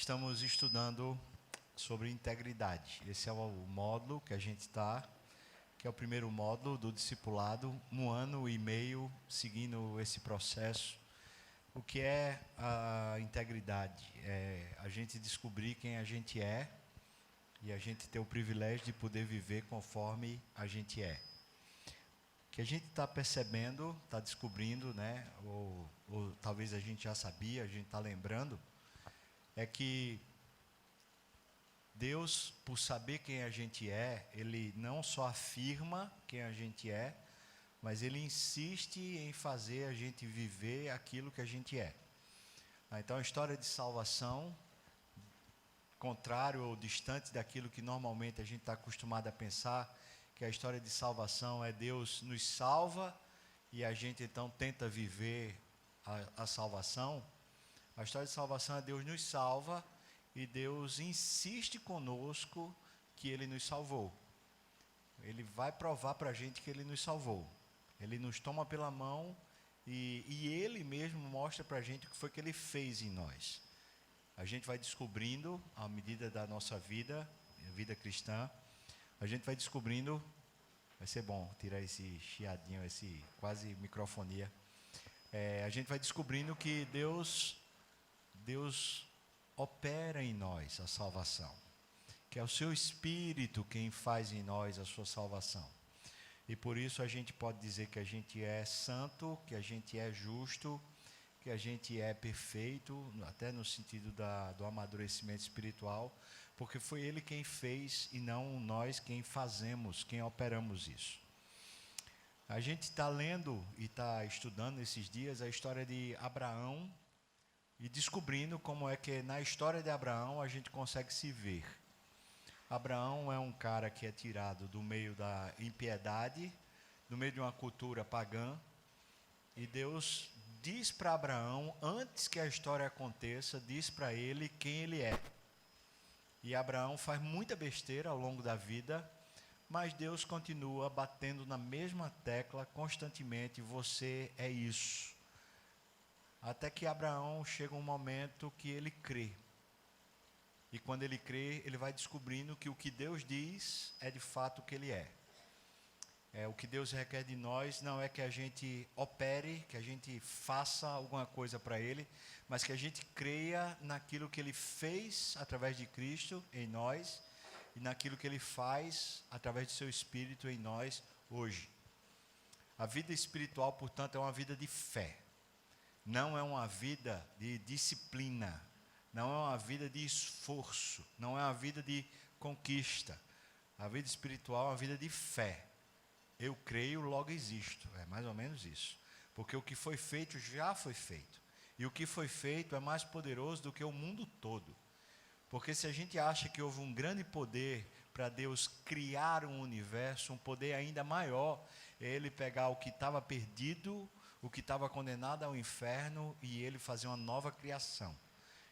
Estamos estudando sobre integridade. Esse é o módulo que a gente está, que é o primeiro módulo do discipulado, 1 ano e meio seguindo esse processo. O que é a integridade? É a gente descobrir quem a gente é e a gente ter o privilégio de poder viver conforme a gente é. O que a gente está percebendo, está descobrindo, né? Ou talvez a gente já sabia, a gente está lembrando, é que Deus, por saber quem a gente é, Ele não só afirma quem a gente é, mas Ele insiste em fazer a gente viver aquilo que a gente é. Então, a história de salvação, contrário ou distante daquilo que normalmente a gente está acostumado a pensar, que a história de salvação é Deus nos salva e a gente então tenta viver a salvação. A história de salvação é Deus nos salva e Deus insiste conosco que Ele nos salvou. Ele vai provar para a gente que Ele nos salvou. Ele nos toma pela mão e Ele mesmo mostra para a gente o que foi que Ele fez em nós. A gente vai descobrindo, à medida da nossa vida cristã, a gente vai descobrindo, vai ser bom tirar esse chiadinho, esse quase microfonia. A gente vai descobrindo que Deus opera em nós a salvação, que é o seu Espírito quem faz em nós a sua salvação. E por isso a gente pode dizer que a gente é santo, que a gente é justo, que a gente é perfeito, até no sentido do amadurecimento espiritual, porque foi Ele quem fez e não nós quem fazemos, quem operamos isso. A gente está lendo e está estudando esses dias a história de Abraão e descobrindo como é que na história de Abraão a gente consegue se ver. Abraão é um cara que é tirado do meio da impiedade, do meio de uma cultura pagã, e Deus diz para Abraão, antes que a história aconteça, diz para ele quem ele é. E Abraão faz muita besteira ao longo da vida, mas Deus continua batendo na mesma tecla constantemente, você é isso. Até que Abraão chega um momento que ele crê. E quando ele crê, ele vai descobrindo que o que Deus diz é de fato o que ele é. O que Deus requer de nós não é que a gente opere, que a gente faça alguma coisa para Ele, mas que a gente creia naquilo que Ele fez através de Cristo em nós e naquilo que Ele faz através do Seu Espírito em nós hoje. A vida espiritual, portanto, é uma vida de fé. Não é uma vida de disciplina, não é uma vida de esforço, não é uma vida de conquista. A vida espiritual é uma vida de fé. Eu creio, logo existo. É mais ou menos isso. Porque o que foi feito já foi feito. E o que foi feito é mais poderoso do que o mundo todo. Porque se a gente acha que houve um grande poder para Deus criar um universo, um poder ainda maior, é Ele pegar o que estava perdido, o que estava condenado ao inferno, e Ele fazer uma nova criação.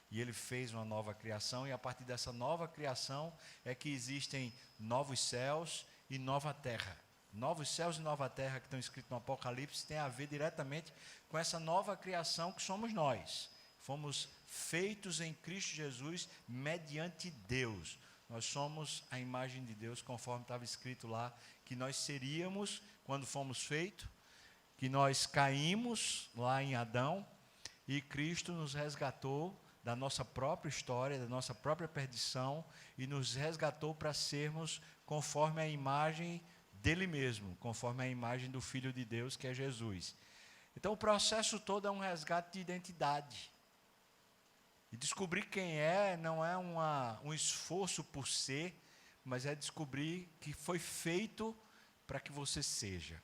E Ele fez uma nova criação, e a partir dessa nova criação é que existem novos céus e nova terra. Novos céus e nova terra que estão escritos no Apocalipse tem a ver diretamente com essa nova criação que somos nós. Fomos feitos em Cristo Jesus mediante Deus. Nós somos a imagem de Deus, conforme estava escrito lá, que nós seríamos quando fomos feitos, que nós caímos lá em Adão e Cristo nos resgatou da nossa própria história, da nossa própria perdição e nos resgatou para sermos conforme a imagem dele mesmo, conforme a imagem do Filho de Deus, que é Jesus. Então o processo todo é um resgate de identidade. E descobrir quem é não é um esforço por ser, mas é descobrir que foi feito para que você seja.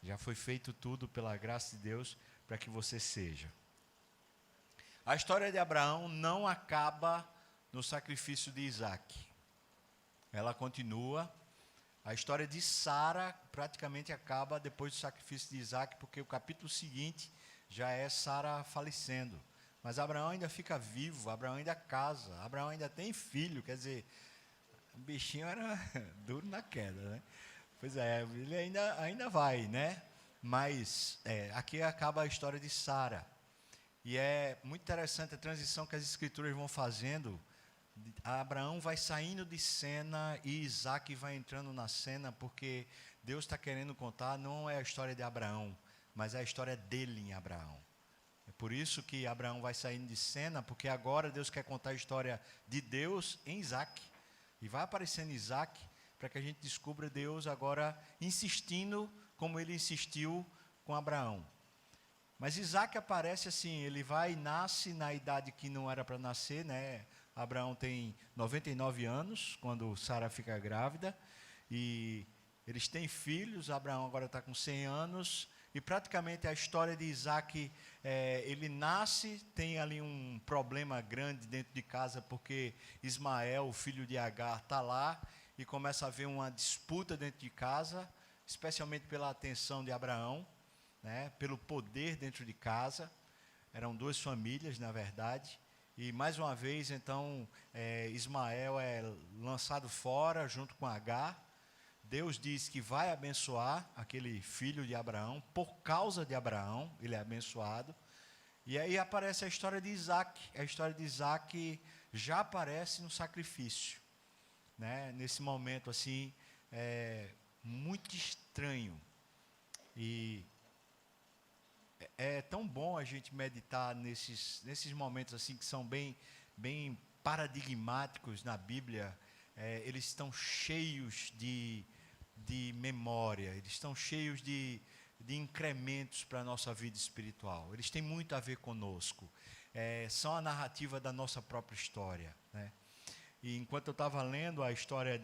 Já foi feito tudo pela graça de Deus para que você seja. A história de Abraão não acaba no sacrifício de Isaac. Ela continua. A história de Sara praticamente acaba depois do sacrifício de Isaac, porque o capítulo seguinte já é Sara falecendo. Mas Abraão ainda fica vivo, Abraão ainda casa, Abraão ainda tem filho, quer dizer, o bichinho era duro na queda, né? Pois é, ele ainda vai, né? Mas aqui acaba a história de Sara. E é muito interessante a transição que as escrituras vão fazendo. Abraão vai saindo de cena e Isaac vai entrando na cena, porque Deus está querendo contar, não é a história de Abraão, mas é a história dele em Abraão. É por isso que Abraão vai saindo de cena, porque agora Deus quer contar a história de Deus em Isaac. E vai aparecendo Isaac, para que a gente descubra Deus agora insistindo, como ele insistiu com Abraão. Mas Isaac aparece assim, ele vai e nasce na idade que não era para nascer, né? Abraão tem 99 anos, quando Sara fica grávida, e eles têm filhos. Abraão agora está com 100 anos, e praticamente a história de Isaac, ele nasce, tem ali um problema grande dentro de casa, porque Ismael, o filho de Agar, está lá, e começa a haver uma disputa dentro de casa, especialmente pela atenção de Abraão, né, pelo poder dentro de casa. Eram duas famílias, na verdade, e mais uma vez, então, Ismael é lançado fora, junto com Agar. Deus diz que vai abençoar aquele filho de Abraão, por causa de Abraão, ele é abençoado. E aí aparece a história de Isaac. A história de Isaac já aparece no sacrifício, né? Nesse momento assim, muito estranho. E é tão bom a gente meditar nesses momentos assim que são bem paradigmáticos na Bíblia. Eles estão cheios de memória, eles estão cheios de incrementos para a nossa vida espiritual. Eles têm muito a ver conosco. São a narrativa da nossa própria história, né? E enquanto eu estava lendo a história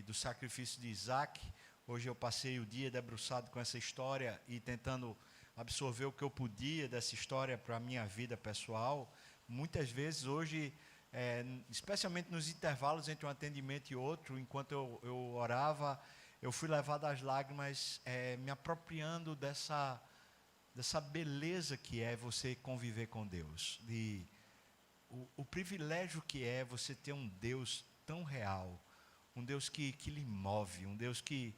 do sacrifício de Isaac, hoje eu passei o dia debruçado com essa história e tentando absorver o que eu podia dessa história para a minha vida pessoal. Muitas vezes hoje, especialmente nos intervalos entre um atendimento e outro, enquanto eu orava, eu fui levado às lágrimas, me apropriando dessa beleza que é você conviver com Deus, o privilégio que é você ter um Deus tão real, um Deus que lhe move, um Deus que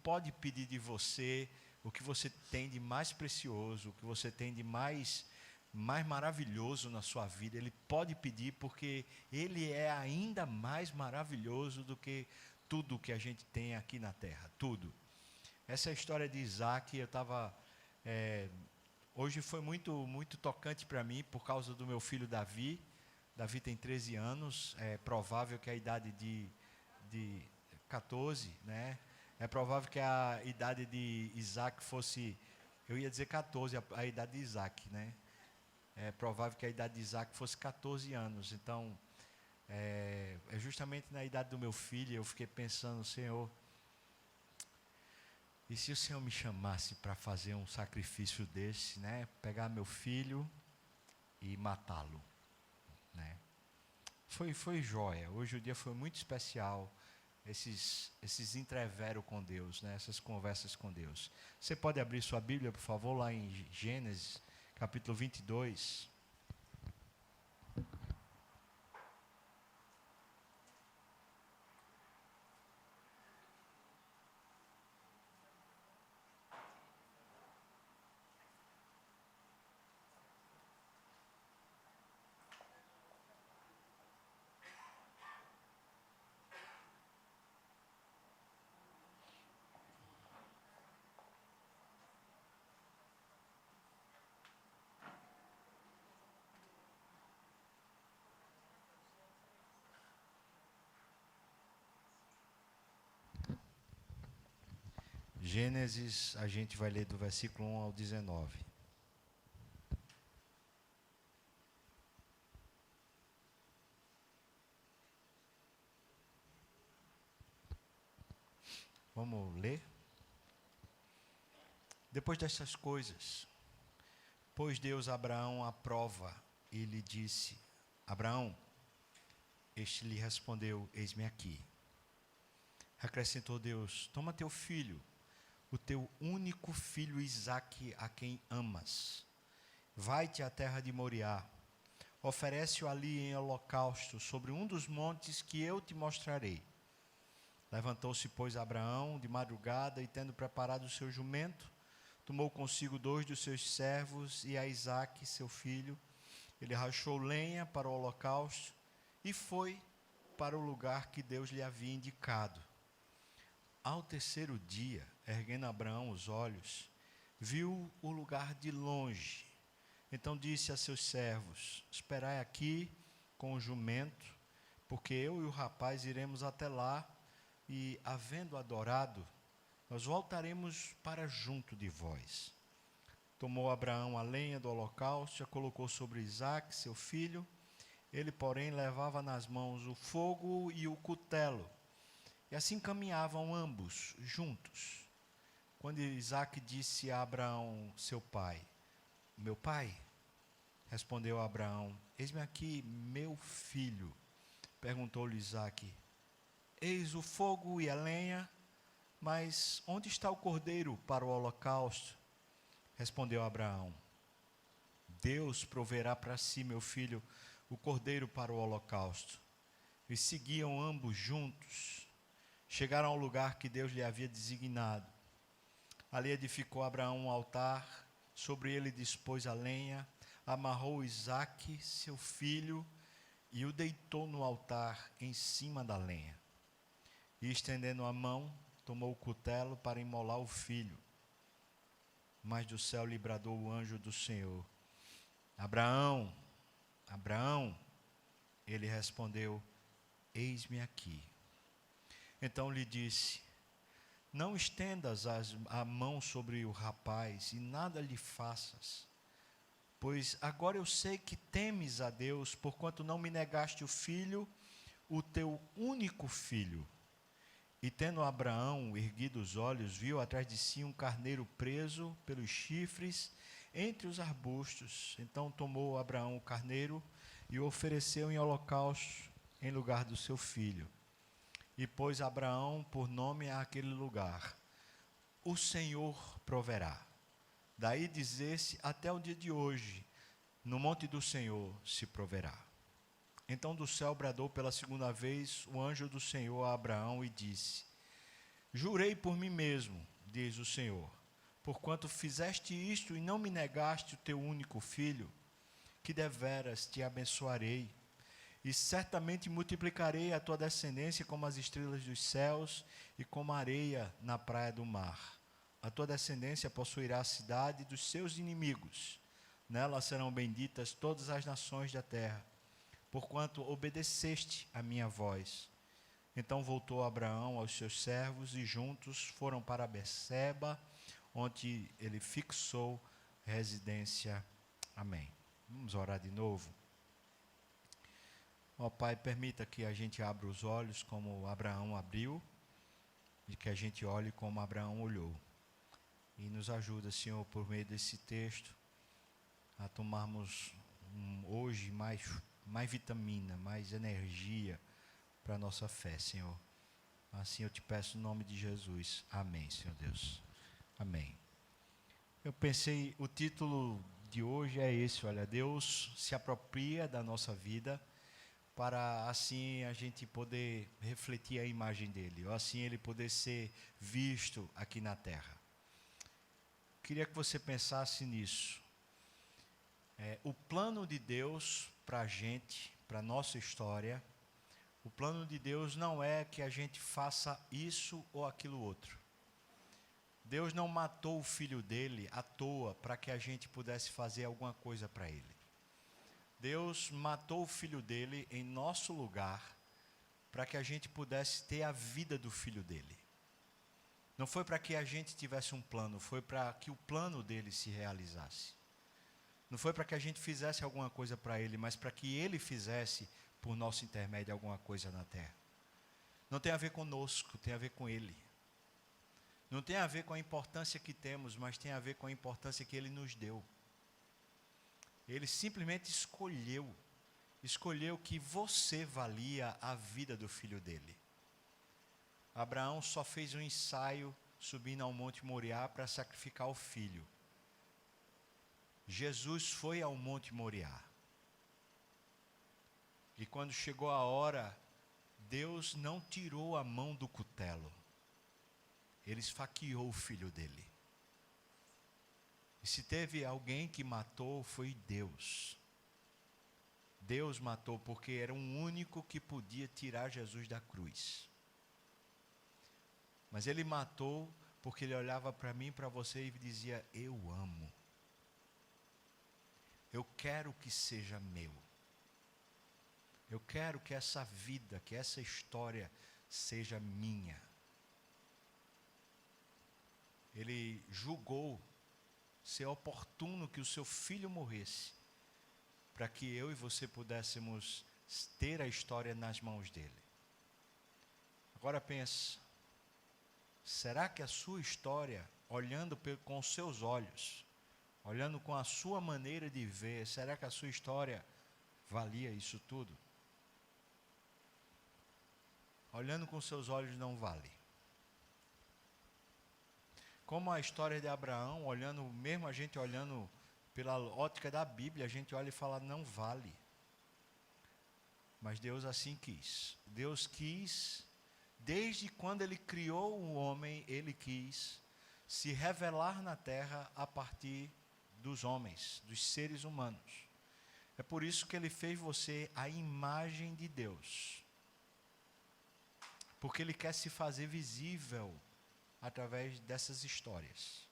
pode pedir de você o que você tem de mais precioso, o que você tem de mais maravilhoso na sua vida. Ele pode pedir, porque Ele é ainda mais maravilhoso do que tudo que a gente tem aqui na terra, tudo. Essa é a história de Isaac. Eu estava... hoje foi muito tocante para mim, por causa do meu filho Davi. Davi tem 13 anos, é provável que a idade de 14, né? É provável que a idade de Isaac fosse, eu ia dizer 14, a idade de Isaac, né? É provável que a idade de Isaac fosse 14 anos. Então, é justamente na idade do meu filho, eu fiquei pensando, Senhor, e se o Senhor me chamasse para fazer um sacrifício desse, né? Pegar meu filho e matá-lo, né? Foi joia. Hoje o dia foi muito especial. Esses entreveros com Deus, né? Essas conversas com Deus. Você pode abrir sua Bíblia, por favor, lá em Gênesis, capítulo 22. Gênesis, a gente vai ler do versículo 1 ao 19. Vamos ler? Depois dessas coisas, pôs Deus a Abraão à prova e lhe disse: Abraão, este lhe respondeu: eis-me aqui. Acrescentou Deus: toma teu filho, o teu único filho Isaque, a quem amas. Vai-te à terra de Moriá, oferece-o ali em holocausto, sobre um dos montes que eu te mostrarei. Levantou-se, pois, Abraão de madrugada, e tendo preparado o seu jumento, tomou consigo 2 dos seus servos e a Isaque, seu filho. Ele rachou lenha para o holocausto e foi para o lugar que Deus lhe havia indicado. Ao terceiro dia, erguendo Abraão os olhos, viu o lugar de longe. Então disse a seus servos: esperai aqui com o jumento, porque eu e o rapaz iremos até lá, e, havendo adorado, nós voltaremos para junto de vós. Tomou Abraão a lenha do holocausto e a colocou sobre Isaque, seu filho. Ele, porém, levava nas mãos o fogo e o cutelo. E assim caminhavam ambos juntos. Quando Isaque disse a Abraão, seu pai: meu pai? Respondeu Abraão: eis-me aqui, meu filho. Perguntou-lhe Isaque: eis o fogo e a lenha, mas onde está o cordeiro para o holocausto? Respondeu Abraão: Deus proverá para si, meu filho, o cordeiro para o holocausto. E seguiam ambos juntos. Chegaram ao lugar que Deus lhe havia designado. Ali edificou Abraão um altar, sobre ele dispôs a lenha, amarrou Isaque, seu filho, e o deitou no altar em cima da lenha. E estendendo a mão, tomou o cutelo para imolar o filho. Mas do céu lhe bradou o anjo do Senhor: Abraão, Abraão. Ele respondeu: eis-me aqui. Então lhe disse: não estendas a mão sobre o rapaz e nada lhe faças, pois agora eu sei que temes a Deus, porquanto não me negaste o filho, o teu único filho. E tendo Abraão erguido os olhos, viu atrás de si um carneiro preso pelos chifres entre os arbustos. Então tomou Abraão o carneiro e o ofereceu em holocausto em lugar do seu filho. E pôs Abraão por nome àquele lugar: o Senhor proverá. Daí dizer-se até o dia de hoje: no monte do Senhor se proverá. Então do céu bradou pela segunda vez o anjo do Senhor a Abraão e disse: jurei por mim mesmo, diz o Senhor, porquanto fizeste isto e não me negaste o teu único filho, que deveras te abençoarei, e certamente multiplicarei a tua descendência como as estrelas dos céus e como a areia na praia do mar. A tua descendência possuirá a cidade dos seus inimigos. Nela serão benditas todas as nações da terra, porquanto obedeceste a minha voz. Então voltou Abraão aos seus servos e juntos foram para Berseba, onde ele fixou residência. Amém. Vamos orar de novo. Ó Pai, permita que a gente abra os olhos como Abraão abriu e que a gente olhe como Abraão olhou. E nos ajuda, Senhor, por meio desse texto, a tomarmos hoje mais vitamina, mais energia para a nossa fé, Senhor. Assim eu te peço no nome de Jesus. Amém, Senhor Deus. Amém. Eu pensei, o título de hoje é esse, olha: Deus se apropria da nossa vida para assim a gente poder refletir a imagem dele, ou assim ele poder ser visto aqui na terra. Queria que você pensasse nisso. O plano de Deus para a gente, para a nossa história, o plano de Deus não é que a gente faça isso ou aquilo outro. Deus não matou o filho dele à toa para que a gente pudesse fazer alguma coisa para ele. Deus matou o filho dele em nosso lugar para que a gente pudesse ter a vida do filho dele. Não foi para que a gente tivesse um plano, foi para que o plano dele se realizasse. Não foi para que a gente fizesse alguma coisa para ele, mas para que ele fizesse por nosso intermédio alguma coisa na terra. Não tem a ver conosco, tem a ver com ele. Não tem a ver com a importância que temos, mas tem a ver com a importância que ele nos deu. Ele simplesmente escolheu que você valia a vida do filho dele. Abraão só fez um ensaio subindo ao Monte Moriá para sacrificar o filho. Jesus foi ao Monte Moriá. E quando chegou a hora, Deus não tirou a mão do cutelo. Ele esfaqueou o filho dele. E se teve alguém que matou, foi Deus. Deus matou porque era o único que podia tirar Jesus da cruz. Mas ele matou porque ele olhava para mim e para você e dizia: eu amo. Eu quero que seja meu. Eu quero que essa vida, que essa história seja minha. Ele julgou ser oportuno que o seu filho morresse, para que eu e você pudéssemos ter a história nas mãos dele. Agora pensa, será que a sua história, olhando com os seus olhos, olhando com a sua maneira de ver, será que a sua história valia isso tudo? Olhando com seus olhos não vale. Como a história de Abraão, olhando, mesmo a gente olhando pela ótica da Bíblia, a gente olha e fala, não vale. Mas Deus assim quis. Deus quis, desde quando Ele criou o homem, Ele quis se revelar na terra a partir dos homens, dos seres humanos. É por isso que Ele fez você a imagem de Deus. Porque Ele quer se fazer visível através dessas histórias.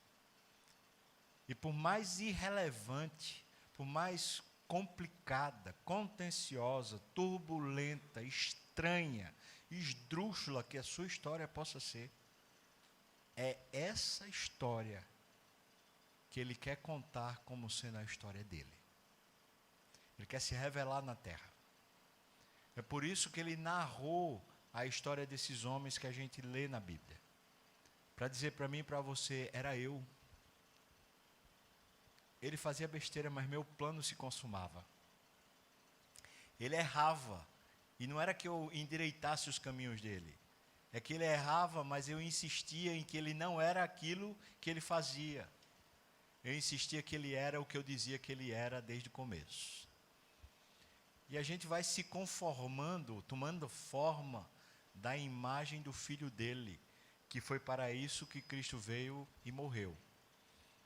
E por mais irrelevante, por mais complicada, contenciosa, turbulenta, estranha, esdrúxula que a sua história possa ser, é essa história que Ele quer contar como sendo a história dele. Ele quer se revelar na terra. É por isso que Ele narrou a história desses homens que a gente lê na Bíblia. Para dizer para mim e para você, era eu. Ele fazia besteira, mas meu plano se consumava. Ele errava, e não era que eu endireitasse os caminhos dele. É que ele errava, mas eu insistia em que ele não era aquilo que ele fazia. Eu insistia que ele era o que eu dizia que ele era desde o começo. E a gente vai se conformando, tomando forma da imagem do Filho dele, que foi para isso que Cristo veio e morreu.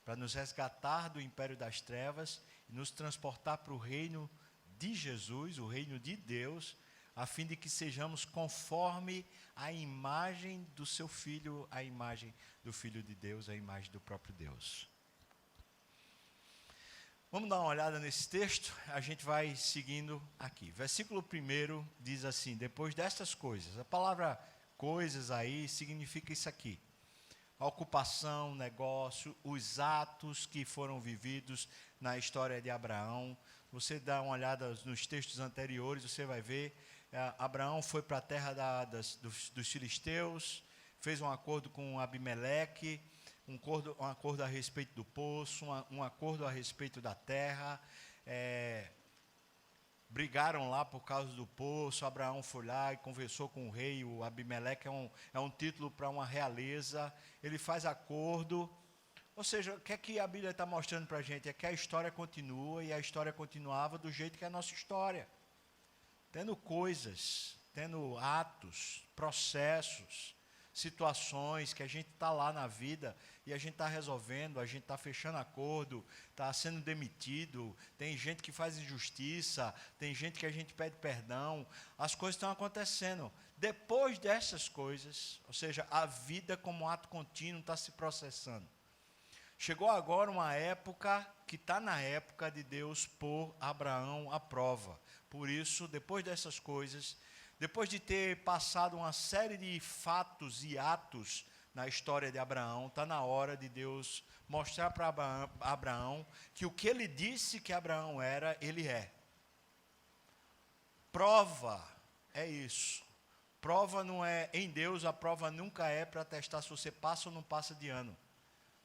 Para nos resgatar do império das trevas e nos transportar para o reino de Jesus, o reino de Deus, a fim de que sejamos conforme a imagem do seu Filho, a imagem do Filho de Deus, a imagem do próprio Deus. Vamos dar uma olhada nesse texto, a gente vai seguindo aqui. Versículo 1 diz assim, depois destas coisas, a palavra coisas aí significa isso aqui. A ocupação, negócio, os atos que foram vividos na história de Abraão. Você dá uma olhada nos textos anteriores, você vai ver, Abraão foi para a terra dos filisteus, fez um acordo com Abimeleque, um acordo a respeito do poço, um acordo a respeito da terra, brigaram lá por causa do poço. Abraão foi lá e conversou com o rei. O Abimeleque é um título para uma realeza. Ele faz acordo. Ou seja, o que é que a Bíblia está mostrando para a gente? É que a história continua, e a história continuava do jeito que é a nossa história. Tendo coisas, tendo atos, processos, situações que a gente está lá na vida e a gente está resolvendo, a gente está fechando acordo, está sendo demitido, tem gente que faz injustiça, tem gente que a gente pede perdão, as coisas estão acontecendo. Depois dessas coisas, ou seja, a vida como ato contínuo está se processando. Chegou agora uma época que está na época de Deus pôr Abraão à prova. Por isso, depois dessas coisas, depois de ter passado uma série de fatos e atos na história de Abraão, está na hora de Deus mostrar para Abraão que o que ele disse que Abraão era, ele é. Prova é isso. Prova não é, em Deus a prova nunca é para testar se você passa ou não passa de ano.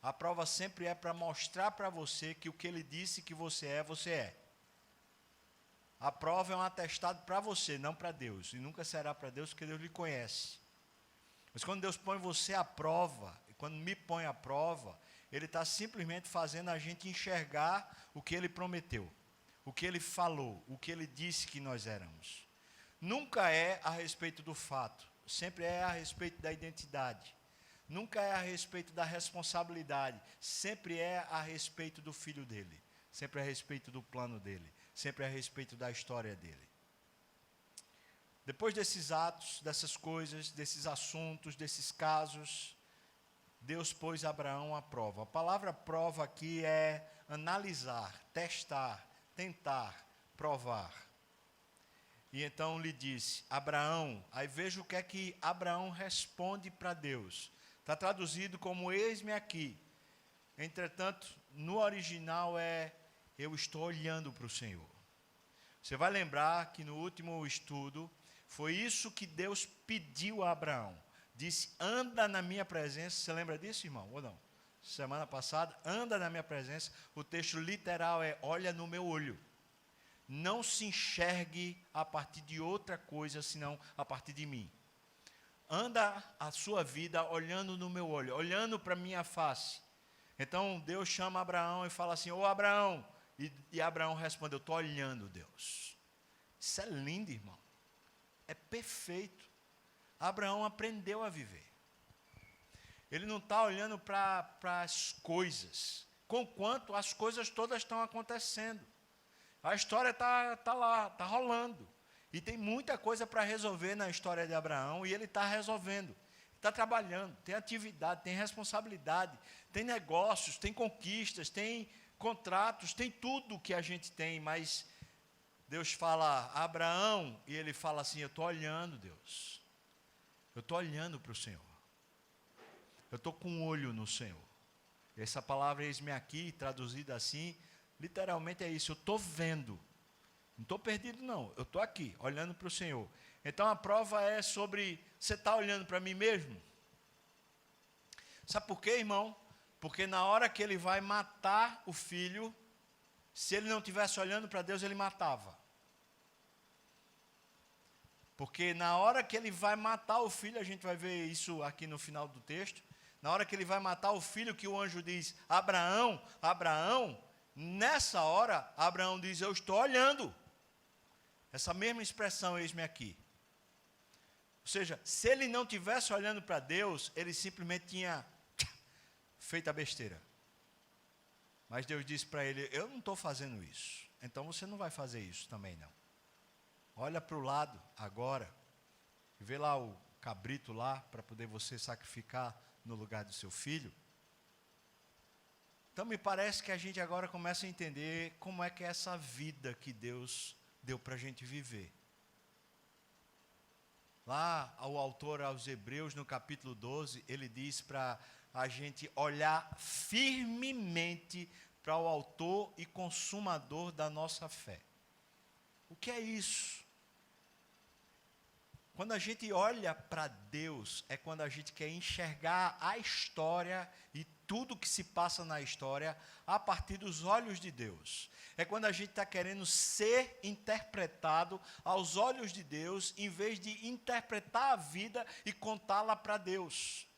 A prova sempre é para mostrar para você que o que ele disse que você é, você é. A prova é um atestado para você, não para Deus. E nunca será para Deus, porque Deus lhe conhece. Mas quando Deus põe você à prova, e quando me põe à prova, Ele está simplesmente fazendo a gente enxergar o que Ele prometeu, o que Ele falou, o que Ele disse que nós éramos. Nunca é a respeito do fato, sempre é a respeito da identidade. nunca é a respeito da responsabilidade, sempre é a respeito do filho dele, sempre é a respeito do plano dele, sempre é a respeito da história dele. Depois desses atos, dessas coisas, desses assuntos, desses casos, Deus pôs Abraão à prova. A palavra prova aqui é analisar, testar, tentar, provar. E então lhe disse, Abraão, aí veja o que é que Abraão responde para Deus. Está traduzido como eis-me aqui. Entretanto, no original é, eu estou olhando para o Senhor. Você vai lembrar que no último estudo, foi isso que Deus pediu a Abraão. Disse, anda na minha presença. Você lembra disso, irmão? Ou não? Semana passada, anda na minha presença. O texto literal é, olha no meu olho. Não se enxergue a partir de outra coisa, senão a partir de mim. Anda a sua vida olhando no meu olho, olhando para a minha face. Então, Deus chama Abraão e fala assim, ô Abraão. E Abraão responde, eu estou olhando, Deus. Isso é lindo, irmão. É perfeito. Abraão aprendeu a viver. Ele não está olhando para as coisas, conquanto as coisas todas estão acontecendo. A história está lá, está rolando. E tem muita coisa para resolver na história de Abraão, e ele está resolvendo. Está trabalhando, tem atividade, tem responsabilidade, tem negócios, tem conquistas, tem contratos, tem tudo que a gente tem, mas Deus fala, Abraão, e ele fala assim, eu estou olhando, Deus. Eu estou olhando para o Senhor. Eu estou com um olho no Senhor. Essa palavra eis-me aqui, traduzida assim, literalmente é isso, eu estou vendo. Não estou perdido não, eu estou aqui, olhando para o Senhor. Então a prova é sobre, você está olhando para mim mesmo? Sabe por quê, irmão? Porque na hora que ele vai matar o filho, se ele não estivesse olhando para Deus, ele matava. Porque na hora que ele vai matar o filho, a gente vai ver isso aqui no final do texto, na hora que ele vai matar o filho, que o anjo diz, Abraão, Abraão, nessa hora, Abraão diz, eu estou olhando. Essa mesma expressão, eis-me aqui. Ou seja, se ele não estivesse olhando para Deus, ele simplesmente tinha feito a besteira. Mas Deus disse para ele, eu não estou fazendo isso, então você não vai fazer isso também não. Olha para o lado agora, e vê lá o cabrito lá, para poder você sacrificar no lugar do seu filho. Então me parece que a gente agora começa a entender como é que é essa vida que Deus deu para a gente viver. Lá, o autor aos Hebreus, no capítulo 12, ele diz para a gente olhar firmemente para o autor e consumador da nossa fé. O que é isso? Quando a gente olha para Deus, é quando a gente quer enxergar a história e tudo que se passa na história a partir dos olhos de Deus. É quando a gente está querendo ser interpretado aos olhos de Deus, em vez de interpretar a vida e contá-la para Deus.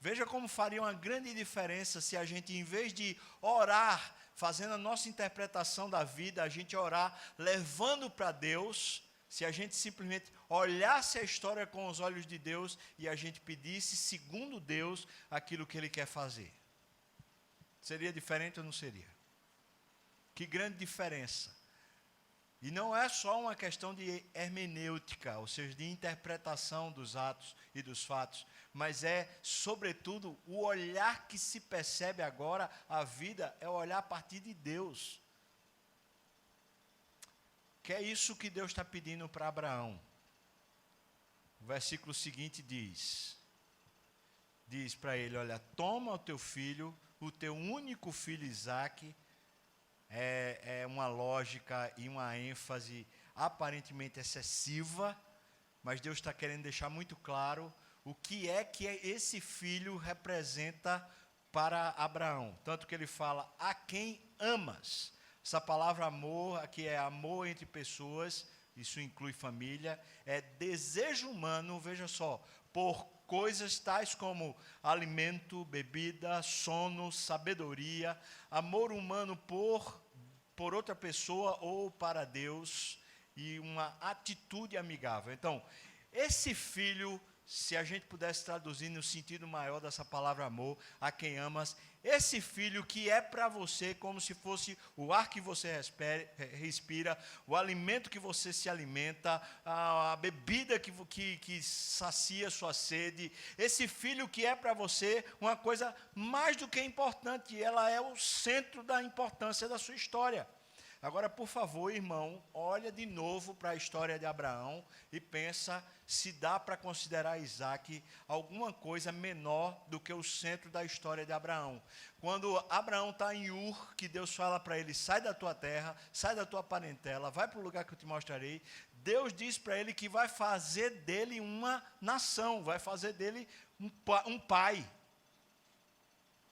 Veja como faria uma grande diferença se a gente, em vez de orar, fazendo a nossa interpretação da vida, a gente orar levando para Deus, se a gente simplesmente olhasse a história com os olhos de Deus e a gente pedisse, segundo Deus, aquilo que Ele quer fazer. Seria diferente ou não seria? Que grande diferença. E não é só uma questão de hermenêutica, ou seja, de interpretação dos atos e dos fatos, mas é, sobretudo, o olhar que se percebe agora, a vida é o olhar a partir de Deus. Que é isso que Deus está pedindo para Abraão. O versículo seguinte diz para ele, olha, toma o teu filho, o teu único filho Isaque. É uma lógica e uma ênfase aparentemente excessiva, mas Deus está querendo deixar muito claro o que esse filho representa para Abraão. Tanto que ele fala, a quem amas. Essa palavra amor, aqui é amor entre pessoas, isso inclui família, é desejo humano, veja só, por coisas tais como alimento, bebida, sono, sabedoria, amor humano por outra pessoa ou para Deus e uma atitude amigável. Então, esse filho se a gente pudesse traduzir no sentido maior dessa palavra amor, a quem amas, esse filho que é para você como se fosse o ar que você respira, o alimento que você se alimenta, a bebida que sacia sua sede, esse filho que é para você uma coisa mais do que importante, ela é o centro da importância da sua história. Agora, por favor, irmão, olha de novo para a história de Abraão e pensa se dá para considerar Isaac alguma coisa menor do que o centro da história de Abraão. Quando Abraão está em Ur, que Deus fala para ele, sai da tua terra, sai da tua parentela, vai para o lugar que eu te mostrarei, Deus diz para ele que vai fazer dele uma nação, vai fazer dele um pai.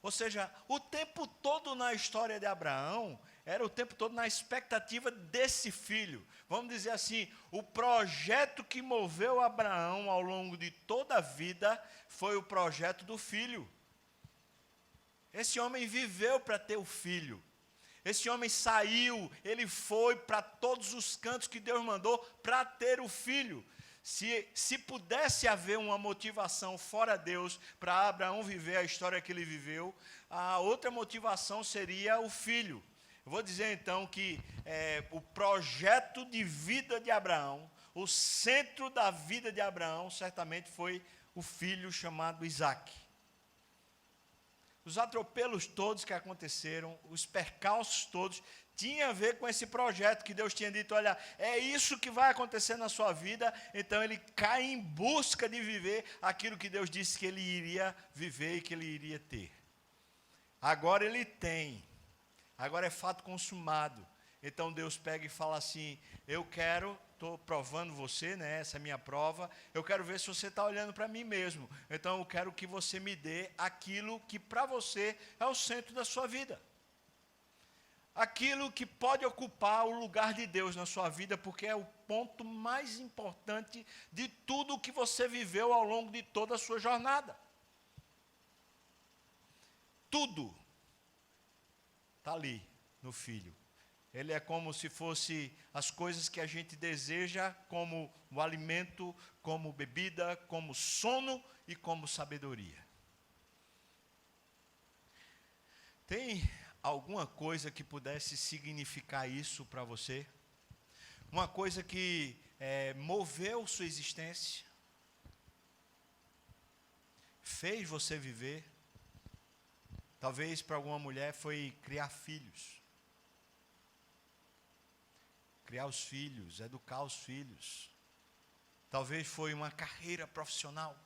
Ou seja, o tempo todo na história de Abraão, era o tempo todo na expectativa desse filho. Vamos dizer assim, o projeto que moveu Abraão ao longo de toda a vida foi o projeto do filho. Esse homem viveu para ter o filho. Esse homem saiu, ele foi para todos os cantos que Deus mandou para ter o filho. Se pudesse haver uma motivação fora Deus para Abraão viver a história que ele viveu, a outra motivação seria o filho. Eu vou dizer então que o projeto de vida de Abraão, o centro da vida de Abraão, certamente foi o filho chamado Isaac. Os atropelos todos que aconteceram, os percalços todos, tinha a ver com esse projeto que Deus tinha dito, olha, é isso que vai acontecer na sua vida, então ele cai em busca de viver aquilo que Deus disse que ele iria viver e que ele iria ter. Agora ele tem, agora é fato consumado, então Deus pega e fala assim, eu quero, estou provando você, né, essa é a minha prova, eu quero ver se você está olhando para mim mesmo, então eu quero que você me dê aquilo que para você é o centro da sua vida. Aquilo que pode ocupar o lugar de Deus na sua vida, porque é o ponto mais importante de tudo o que você viveu ao longo de toda a sua jornada. Tudo está ali no Filho. Ele é como se fosse as coisas que a gente deseja, como o alimento, como bebida, como sono e como sabedoria. Tem alguma coisa que pudesse significar isso para você? Uma coisa que moveu sua existência? Fez você viver? Talvez para alguma mulher foi criar filhos. Criar os filhos, educar os filhos. Talvez foi uma carreira profissional.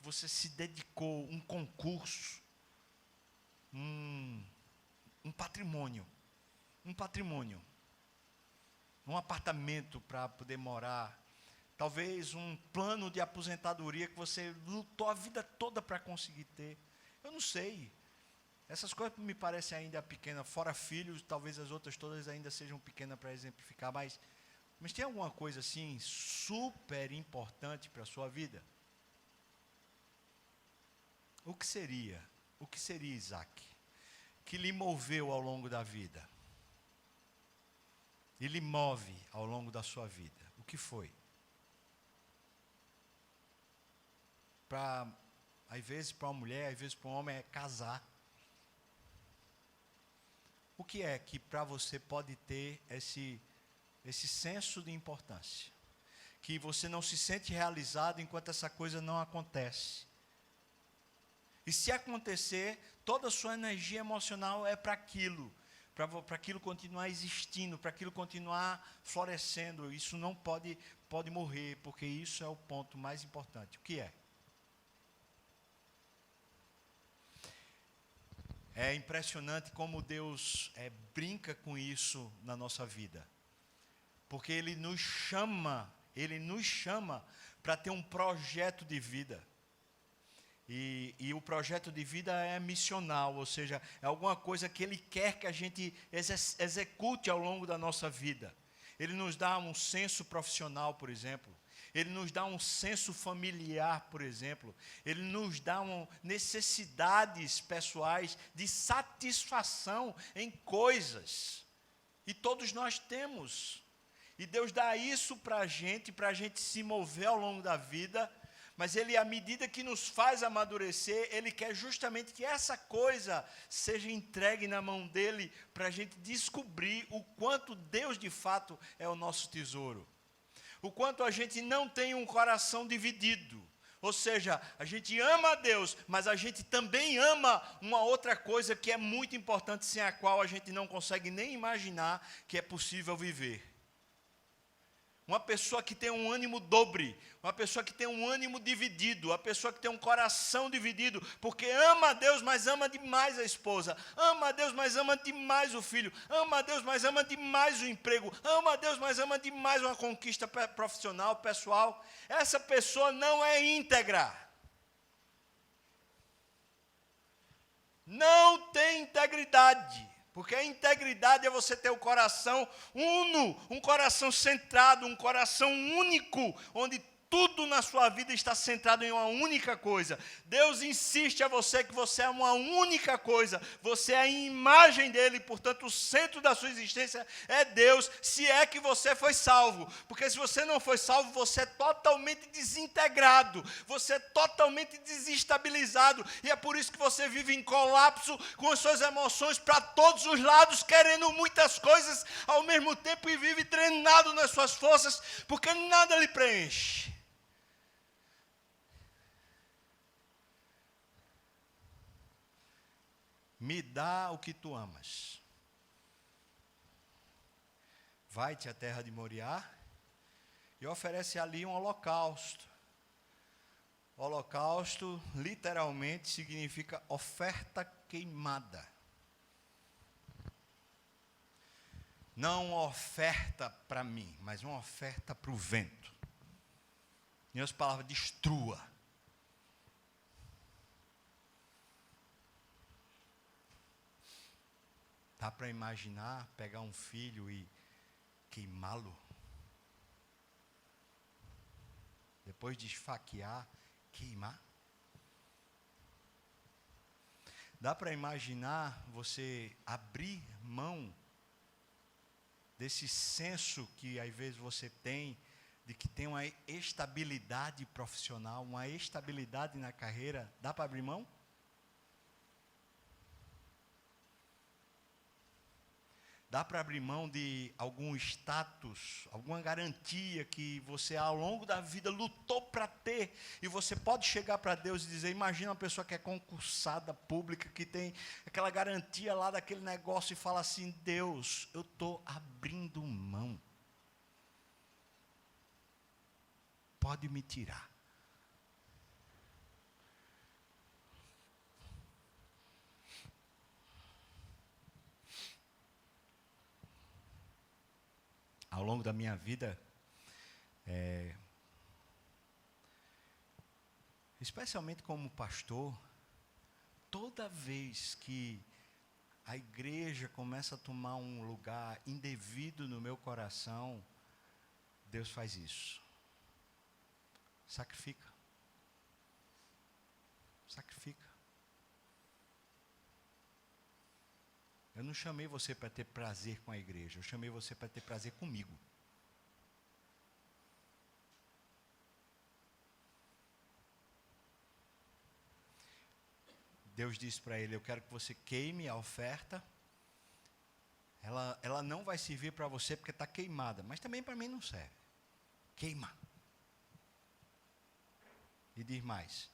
Você se dedicou, um concurso. Um patrimônio, um apartamento para poder morar, talvez um plano de aposentadoria que você lutou a vida toda para conseguir ter, eu não sei, essas coisas me parecem ainda pequenas, fora filhos, talvez as outras todas ainda sejam pequenas para exemplificar, mas tem alguma coisa assim super importante para a sua vida? O que seria Isaac? Que lhe moveu ao longo da vida. E lhe move ao longo da sua vida. O que foi? Às vezes para uma mulher, às vezes para um homem é casar. O que é que para você pode ter esse senso de importância? Que você não se sente realizado enquanto essa coisa não acontece. E se acontecer, toda a sua energia emocional é para aquilo continuar existindo, para aquilo continuar florescendo. Isso não pode morrer, porque isso é o ponto mais importante. O que é? É impressionante como Deus brinca com isso na nossa vida. Porque Ele nos chama para ter um projeto de vida. E o projeto de vida é missional, ou seja, é alguma coisa que Ele quer que a gente execute ao longo da nossa vida. Ele nos dá um senso profissional, por exemplo. Ele nos dá um senso familiar, por exemplo. Ele nos dá necessidades pessoais de satisfação em coisas. E todos nós temos. E Deus dá isso para a gente se mover ao longo da vida. Mas Ele, à medida que nos faz amadurecer, Ele quer justamente que essa coisa seja entregue na mão dEle, para a gente descobrir o quanto Deus de fato é o nosso tesouro. O quanto a gente não tem um coração dividido. Ou seja, a gente ama a Deus, mas a gente também ama uma outra coisa que é muito importante, sem a qual a gente não consegue nem imaginar que é possível viver. Uma pessoa que tem um ânimo dobre, uma pessoa que tem um ânimo dividido, uma pessoa que tem um coração dividido, porque ama a Deus, mas ama demais a esposa, ama a Deus, mas ama demais o filho, ama a Deus, mas ama demais o emprego, ama a Deus, mas ama demais uma conquista profissional, pessoal. Essa pessoa não é íntegra. Não tem integridade. Porque a integridade é você ter o coração uno, um coração centrado, um coração único, onde tudo na sua vida está centrado em uma única coisa. Deus insiste a você que você é uma única coisa. Você é a imagem dele, portanto o centro da sua existência é Deus, se é que você foi salvo. Porque se você não foi salvo, você é totalmente desintegrado, você é totalmente desestabilizado. E é por isso que você vive em colapso, com as suas emoções para todos os lados, querendo muitas coisas ao mesmo tempo e vive drenado nas suas forças, porque nada lhe preenche. Me dá o que tu amas. Vai-te à terra de Moriá e oferece ali um holocausto. Holocausto, literalmente, significa oferta queimada. Não uma oferta para mim, mas uma oferta para o vento. Em outras palavras, destrua. Dá para imaginar pegar um filho e queimá-lo? Depois de esfaquear, queimar? Dá para imaginar você abrir mão desse senso que às vezes você tem, de que tem uma estabilidade profissional, uma estabilidade na carreira? Dá para abrir mão? Dá para abrir mão de algum status, alguma garantia que você ao longo da vida lutou para ter, e você pode chegar para Deus e dizer, imagina uma pessoa que é concursada pública, que tem aquela garantia lá daquele negócio e fala assim, Deus, eu estou abrindo mão. Pode me tirar. Ao longo da minha vida, especialmente como pastor, toda vez que a igreja começa a tomar um lugar indevido no meu coração, Deus faz isso. Sacrifica. Sacrifica. Eu não chamei você para ter prazer com a igreja, eu chamei você para ter prazer comigo. Deus disse para ele, eu quero que você queime a oferta. Ela não vai servir para você porque está queimada, mas também para mim não serve. Queima. E diz mais,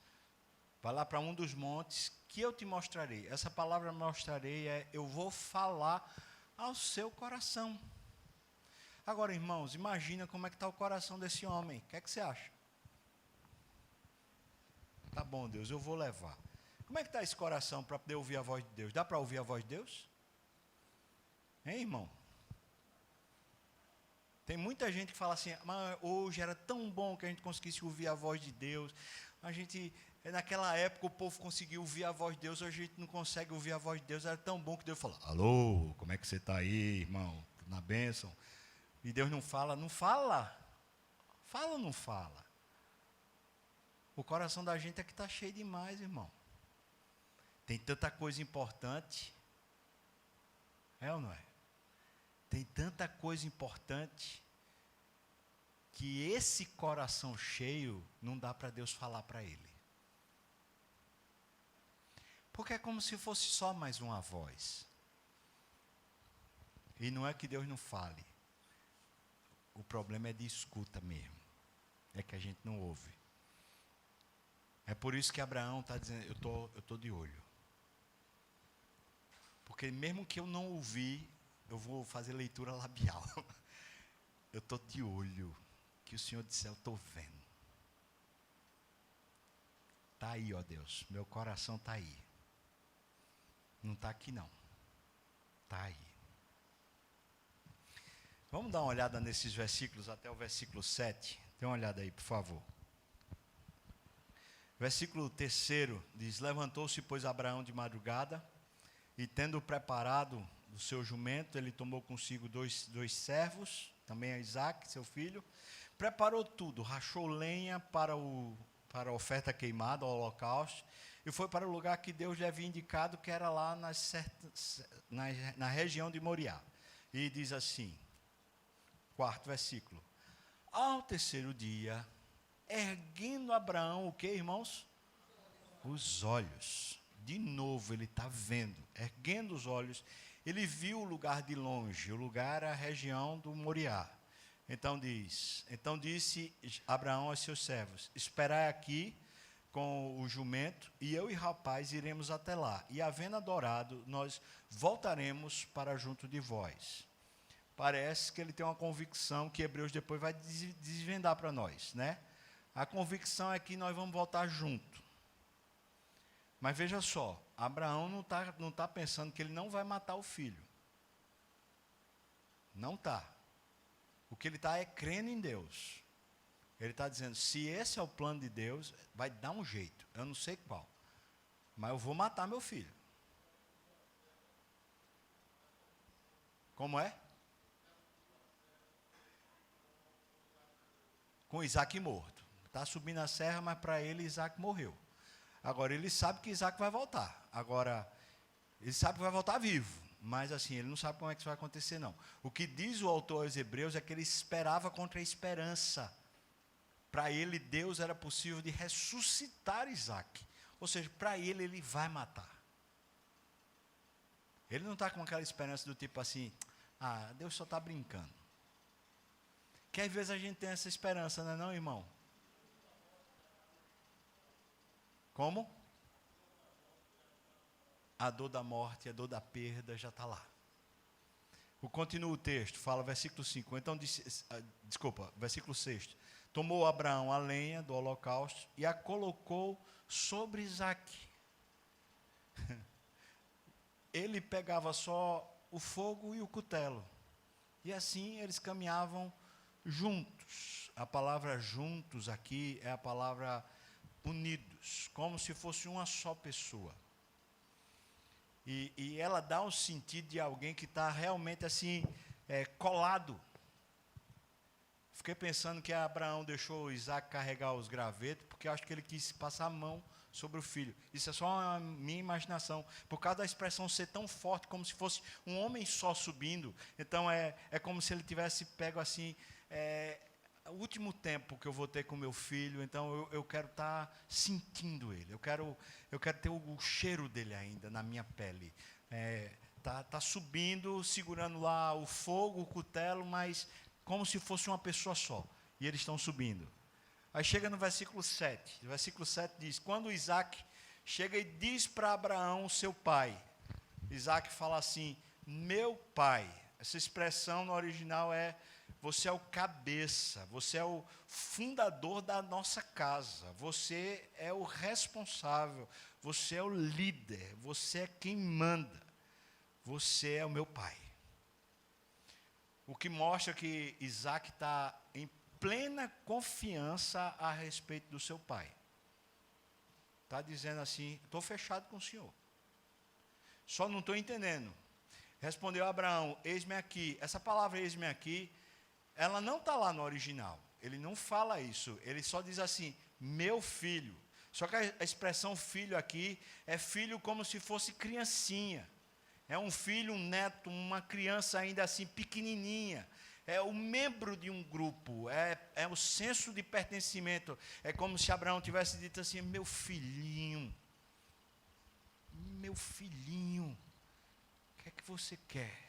vai lá para um dos montes que eu te mostrarei. Essa palavra mostrarei é, eu vou falar ao seu coração. Agora, irmãos, imagina como é que está o coração desse homem. O que é que você acha? Tá bom, Deus, eu vou levar. Como é que está esse coração para poder ouvir a voz de Deus? Dá para ouvir a voz de Deus? Hein, irmão? Tem muita gente que fala assim, mas hoje era tão bom que a gente conseguisse ouvir a voz de Deus. A gente, naquela época o povo conseguiu ouvir a voz de Deus, hoje a gente não consegue ouvir a voz de Deus. Era tão bom que Deus falou, alô, como é que você está aí, irmão? Na bênção. E Deus não fala, não fala. Fala ou não fala? O coração da gente é que está cheio demais, irmão. Tem tanta coisa importante. É ou não é? Tem tanta coisa importante que esse coração cheio não dá para Deus falar para ele. Porque é como se fosse só mais uma voz. E não é que Deus não fale. O problema é de escuta mesmo. É que a gente não ouve. É por isso que Abraão está dizendo, eu tô de olho. Porque mesmo que eu não ouvir, eu vou fazer leitura labial. Eu estou de olho. Que o Senhor disse, eu estou vendo. Está aí, ó Deus. Meu coração está aí. Não está aqui não. Está aí. Vamos dar uma olhada nesses versículos até o versículo 7. Dê uma olhada aí, por favor. Versículo 3 diz, levantou-se, pois, Abraão de madrugada, e tendo preparado o seu jumento, ele tomou consigo dois servos, também a Isaque, seu filho, preparou tudo, rachou lenha para a oferta queimada, ao holocausto, e foi para o lugar que Deus lhe havia indicado, que era lá na região de Moriá. E diz assim, 4º versículo, ao terceiro dia, erguendo Abraão, o que, irmãos? Os olhos. De novo, ele está vendo, erguendo os olhos, ele viu o lugar de longe, o lugar era a região do Moriá. Então disse Abraão aos seus servos, esperai aqui com o jumento, e eu e o rapaz iremos até lá, e havendo adorado, nós voltaremos para junto de vós. Parece que ele tem uma convicção que Hebreus depois vai desvendar para nós, né? A convicção é que nós vamos voltar junto. Mas veja só, Abraão não tá pensando que ele não vai matar o filho. Não está. O que ele está é crendo em Deus. Ele está dizendo, se esse é o plano de Deus, vai dar um jeito. Eu não sei qual. Mas eu vou matar meu filho. Como é? Com Isaac morto. Está subindo a serra, mas para ele Isaac morreu. Agora, ele sabe que Isaac vai voltar. Agora, ele sabe que vai voltar vivo. Mas assim, ele não sabe como é que isso vai acontecer, não. O que diz o autor aos Hebreus é que ele esperava contra a esperança. Para ele, Deus era possível de ressuscitar Isaac. Ou seja, para ele, ele vai matar. Ele não está com aquela esperança do tipo assim, Deus só está brincando. Que às vezes a gente tem essa esperança, não é não, irmão? Como? A dor da morte, a dor da perda já está lá. Continua o texto, fala versículo 5. Então, versículo 6. Tomou Abraão a lenha do holocausto e a colocou sobre Isaque. Ele pegava só o fogo e o cutelo. E assim eles caminhavam juntos. A palavra juntos aqui é a palavra unidos, como se fosse uma só pessoa. E ela dá um sentido de alguém que está realmente assim, colado. Fiquei pensando que Abraão deixou Isaac carregar os gravetos, porque eu acho que ele quis passar a mão sobre o filho. Isso é só a minha imaginação. Por causa da expressão ser tão forte, como se fosse um homem só subindo. Então, é como se ele tivesse pego assim, o último tempo que eu vou ter com meu filho, então eu quero estar sentindo ele. Eu quero ter o cheiro dele ainda na minha pele. Tá subindo, segurando lá o fogo, o cutelo, mas como se fosse uma pessoa só. E eles estão subindo. Aí chega no versículo 7. O versículo 7 diz, quando Isaac chega e diz para Abraão, seu pai. Isaac fala assim, meu pai. Essa expressão no original é, você é o cabeça, você é o fundador da nossa casa, você é o responsável, você é o líder, você é quem manda, você é o meu pai. O que mostra que Isaac está em plena confiança a respeito do seu pai. Está dizendo assim, estou fechado com o Senhor. Só não estou entendendo. Respondeu Abraão, eis-me aqui. Essa palavra eis-me aqui, ela não está lá no original. Ele não fala isso. Ele só diz assim, meu filho. Só que a expressão filho aqui é filho como se fosse criancinha. É um filho, um neto, uma criança ainda assim pequenininha. é o membro de um grupo, é o senso de pertencimento. É como se Abraão tivesse dito assim: meu filhinho, o que é que você quer?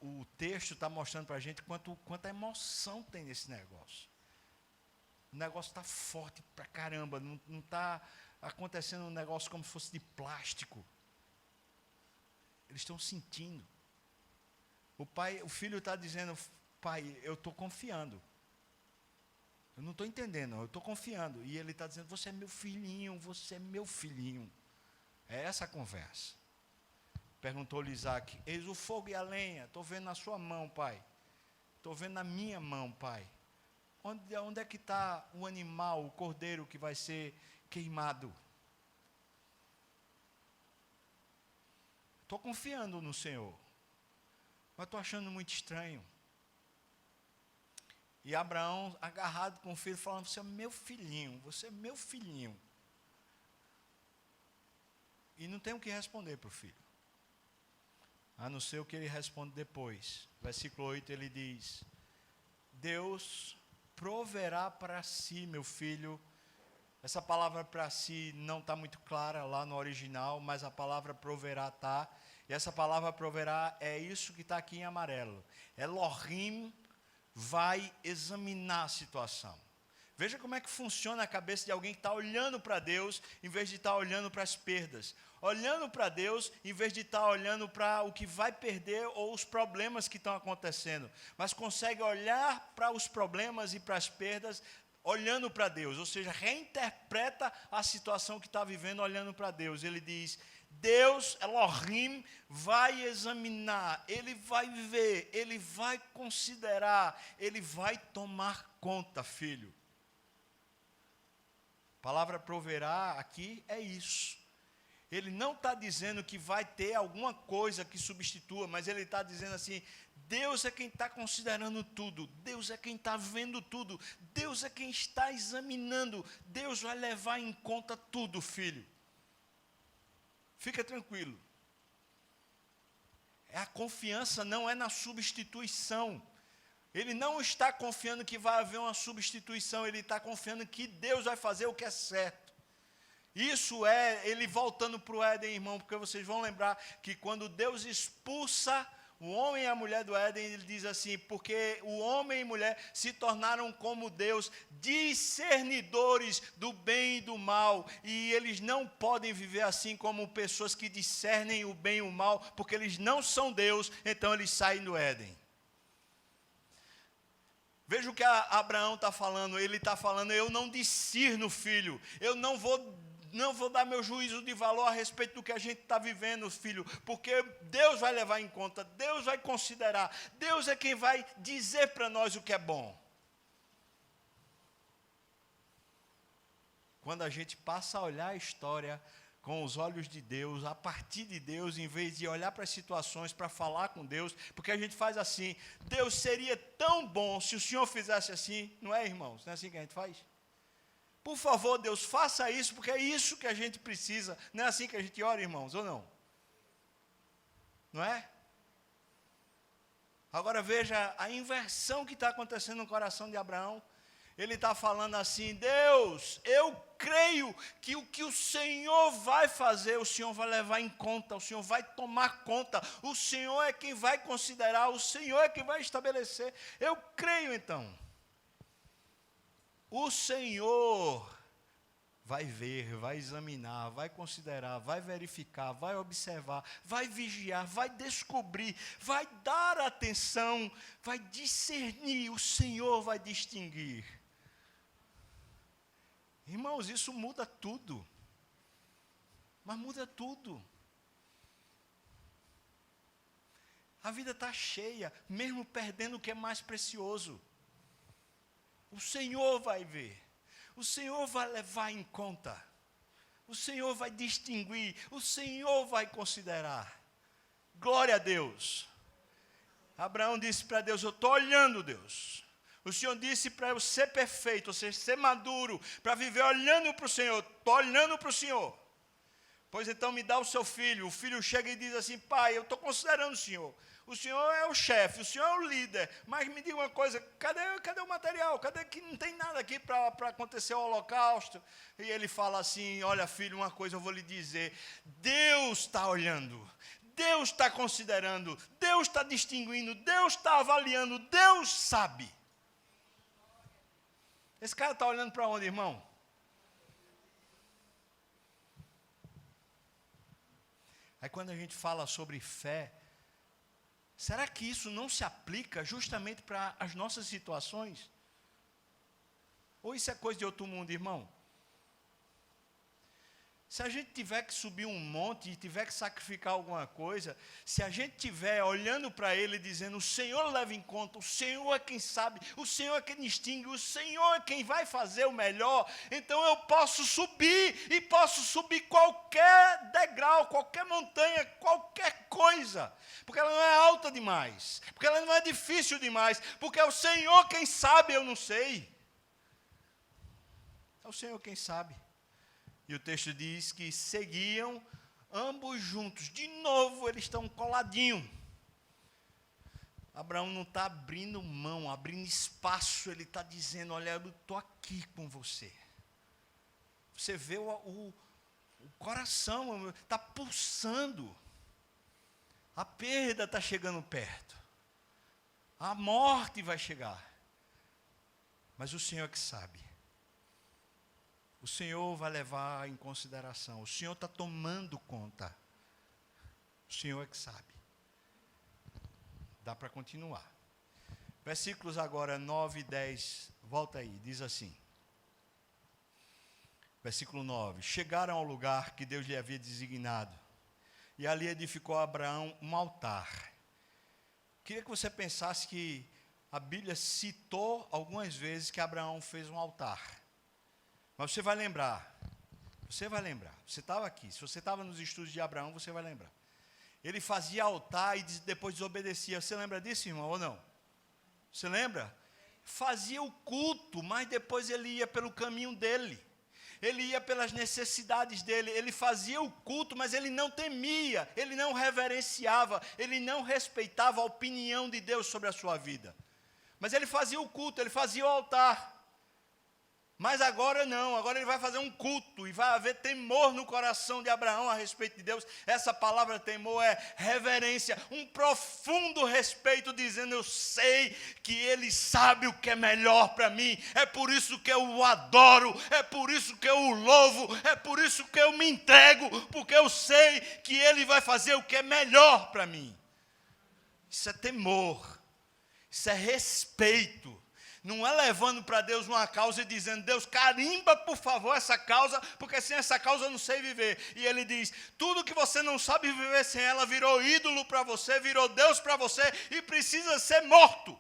O texto está mostrando para a gente quanta emoção tem nesse negócio. O negócio está forte pra caramba, não está acontecendo um negócio como se fosse de plástico. Eles estão sentindo. O filho está dizendo: pai, eu estou confiando. Eu não estou entendendo, eu estou confiando. E ele está dizendo: você é meu filhinho, você é meu filhinho. É essa a conversa. Perguntou-lhe Isaac: eis o fogo e a lenha, estou vendo na sua mão, pai. Estou vendo na minha mão, pai. Onde é que está o animal, o cordeiro que vai ser queimado? Estou confiando no Senhor, mas estou achando muito estranho. E Abraão, agarrado com o filho, falando: você é meu filhinho, você é meu filhinho. E não tem o que responder para o filho, a não ser o que ele responde depois. Versículo 8, ele diz: Deus proverá para si, meu filho. Essa palavra para si não está muito clara lá no original, mas a palavra proverá está. E essa palavra proverá é isso que está aqui em amarelo. Elohim vai examinar a situação. Veja como é que funciona a cabeça de alguém que está olhando para Deus, em vez de estar olhando para as perdas. Olhando para Deus, em vez de estar olhando para o que vai perder ou os problemas que estão acontecendo. Mas consegue olhar para os problemas e para as perdas, olhando para Deus. Ou seja, reinterpreta a situação que está vivendo olhando para Deus. Ele diz: Deus, Elohim, vai examinar, Ele vai ver, Ele vai considerar, Ele vai tomar conta, filho. A palavra proverá aqui é isso. Ele não está dizendo que vai ter alguma coisa que substitua, mas ele está dizendo assim: Deus é quem está considerando tudo, Deus é quem está vendo tudo, Deus é quem está examinando, Deus vai levar em conta tudo, filho. Fica tranquilo. A confiança não é na substituição. Ele não está confiando que vai haver uma substituição, ele está confiando que Deus vai fazer o que é certo. Isso é ele voltando para o Éden, irmão, porque vocês vão lembrar que quando Deus expulsa o homem e a mulher do Éden, ele diz assim: porque o homem e mulher se tornaram como Deus, discernidores do bem e do mal, e eles não podem viver assim como pessoas que discernem o bem e o mal, porque eles não são Deus, então eles saem do Éden. Veja o que Abraão está falando. Ele está falando: eu não discerno, filho, eu não vou dar meu juízo de valor a respeito do que a gente está vivendo, filho, porque Deus vai levar em conta, Deus vai considerar, Deus é quem vai dizer para nós o que é bom. Quando a gente passa a olhar a história com os olhos de Deus, a partir de Deus, em vez de olhar para as situações, para falar com Deus, porque a gente faz assim: Deus, seria tão bom se o Senhor fizesse assim. Não é, irmãos? Não é assim que a gente faz? Por favor, Deus, faça isso, porque é isso que a gente precisa. Não é assim que a gente ora, irmãos, ou não? Não é? Agora veja a inversão que está acontecendo no coração de Abraão. Ele está falando assim: Deus, eu creio que o que o Senhor vai fazer, o Senhor vai levar em conta, o Senhor vai tomar conta, o Senhor é quem vai considerar, o Senhor é quem vai estabelecer. Eu creio então. O Senhor vai ver, vai examinar, vai considerar, vai verificar, vai observar, vai vigiar, vai descobrir, vai dar atenção, vai discernir, o Senhor vai distinguir. Irmãos, isso muda tudo. Mas muda tudo. A vida está cheia, mesmo perdendo o que é mais precioso. O Senhor vai ver. O Senhor vai levar em conta. O Senhor vai distinguir. O Senhor vai considerar. Glória a Deus. Abraão disse para Deus: eu estou olhando, Deus. O Senhor disse para eu ser perfeito, ou seja, ser maduro, para viver olhando para o Senhor. Estou olhando para o Senhor. Pois então me dá o seu filho. O filho chega e diz assim: pai, eu estou considerando o senhor. O senhor é o chefe, o senhor é o líder. Mas me diga uma coisa, cadê o material? Cadê que não tem nada aqui para acontecer o holocausto? E ele fala assim: olha filho, uma coisa eu vou lhe dizer. Deus está olhando. Deus está considerando. Deus está distinguindo. Deus está avaliando. Deus sabe. Esse cara está olhando para onde, irmão? Aí quando a gente fala sobre fé, será que isso não se aplica justamente para as nossas situações? Ou isso é coisa de outro mundo, irmão? Se a gente tiver que subir um monte e tiver que sacrificar alguma coisa, se a gente estiver olhando para ele e dizendo, o Senhor leva em conta, o Senhor é quem sabe, o Senhor é quem distingue, o Senhor é quem vai fazer o melhor, então eu posso subir, e posso subir qualquer degrau, qualquer montanha, qualquer coisa, porque ela não é alta demais, porque ela não é difícil demais, porque é o Senhor quem sabe, eu não sei. É o Senhor quem sabe. E o texto diz que seguiam ambos juntos. De novo, eles estão coladinhos. Abraão não está abrindo mão, abrindo espaço. Ele está dizendo, olha, eu estou aqui com você. Você vê o coração, está pulsando. A perda está chegando perto. A morte vai chegar. Mas o Senhor é que sabe. O Senhor vai levar em consideração. O Senhor está tomando conta. O Senhor é que sabe. Dá para continuar. Versículos agora 9 e 10. Volta aí, diz assim. Versículo 9. Chegaram ao lugar que Deus lhe havia designado. E ali edificou Abraão um altar. Queria que você pensasse que a Bíblia citou algumas vezes que Abraão fez um altar. Mas você vai lembrar, você estava aqui, se você estava nos estudos de Abraão, você vai lembrar. Ele fazia altar e depois desobedecia, você lembra disso, irmão, ou não? Você lembra? Fazia o culto, mas depois ele ia pelo caminho dele, ele ia pelas necessidades dele, ele fazia o culto, mas ele não temia, ele não reverenciava, ele não respeitava a opinião de Deus sobre a sua vida. Mas ele fazia o culto, ele fazia o altar. Mas agora não, agora ele vai fazer um culto, e vai haver temor no coração de Abraão a respeito de Deus. Essa palavra temor é reverência, um profundo respeito, dizendo, eu sei que ele sabe o que é melhor para mim, é por isso que eu o adoro, é por isso que eu o louvo, é por isso que eu me entrego, porque eu sei que ele vai fazer o que é melhor para mim. Isso é temor, isso é respeito. Não é levando para Deus uma causa e dizendo, Deus, carimba, por favor, essa causa, porque sem essa causa eu não sei viver. E ele diz, tudo que você não sabe viver sem ela virou ídolo para você, virou Deus para você e precisa ser morto.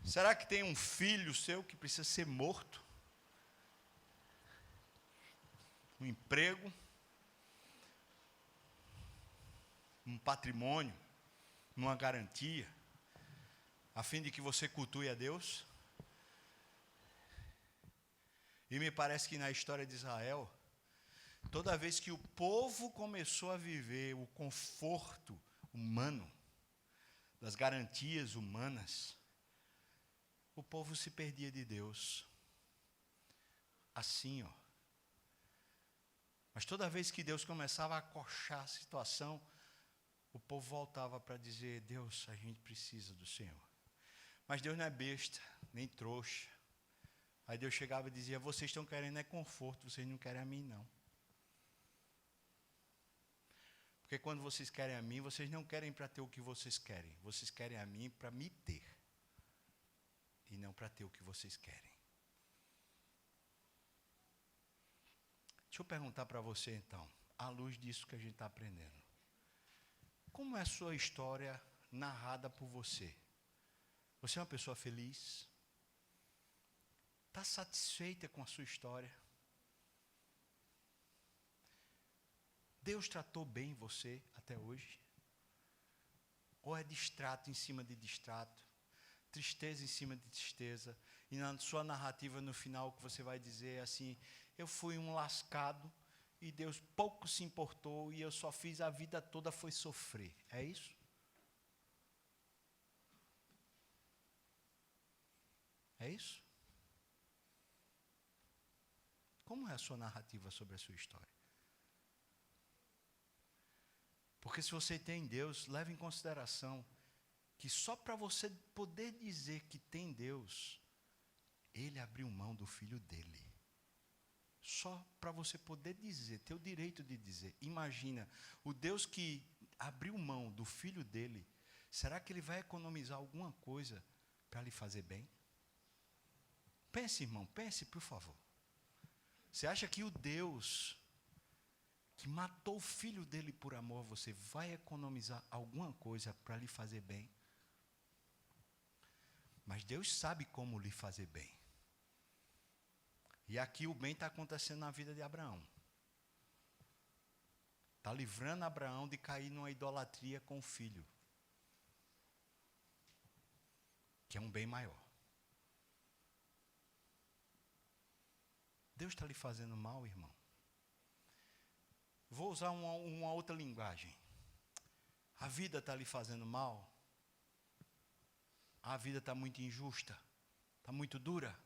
Será que tem um filho seu que precisa ser morto? Um emprego? Um patrimônio? Uma garantia? A fim de que você cultue a Deus? E me parece que na história de Israel, toda vez que o povo começou a viver o conforto humano, das garantias humanas, o povo se perdia de Deus. Assim, ó. Mas toda vez que Deus começava a acochar a situação, o povo voltava para dizer, Deus, a gente precisa do Senhor. Mas Deus não é besta, nem trouxa. Aí Deus chegava e dizia, vocês estão querendo é conforto, vocês não querem a mim não. Porque quando vocês querem a mim, vocês não querem para ter o que vocês querem a mim para me ter. E não para ter o que vocês querem. Deixa eu perguntar para você então, à luz disso que a gente está aprendendo. Como é a sua história narrada por você? Você é uma pessoa feliz? Está satisfeita com a sua história? Deus tratou bem você até hoje? Ou é distrato em cima de distrato? Tristeza em cima de tristeza? E na sua narrativa no final que você vai dizer assim, eu fui um lascado e Deus pouco se importou e eu só fiz a vida toda foi sofrer. É isso? É isso? Como é a sua narrativa sobre a sua história? Porque se você tem Deus, leve em consideração que só para você poder dizer que tem Deus, Ele abriu mão do Filho dele. Só para você poder dizer, ter o direito de dizer. Imagina, o Deus que abriu mão do Filho dele, será que Ele vai economizar alguma coisa para lhe fazer bem? Pense, irmão, pense, por favor. Você acha que o Deus que matou o Filho dele por amor a você vai economizar alguma coisa para lhe fazer bem? Mas Deus sabe como lhe fazer bem. E aqui o bem está acontecendo na vida de Abraão. Está livrando Abraão de cair numa idolatria com o filho. Que é um bem maior. Deus está lhe fazendo mal, irmão? Vou usar uma outra linguagem. A vida está lhe fazendo mal? A vida está muito injusta? Está muito dura?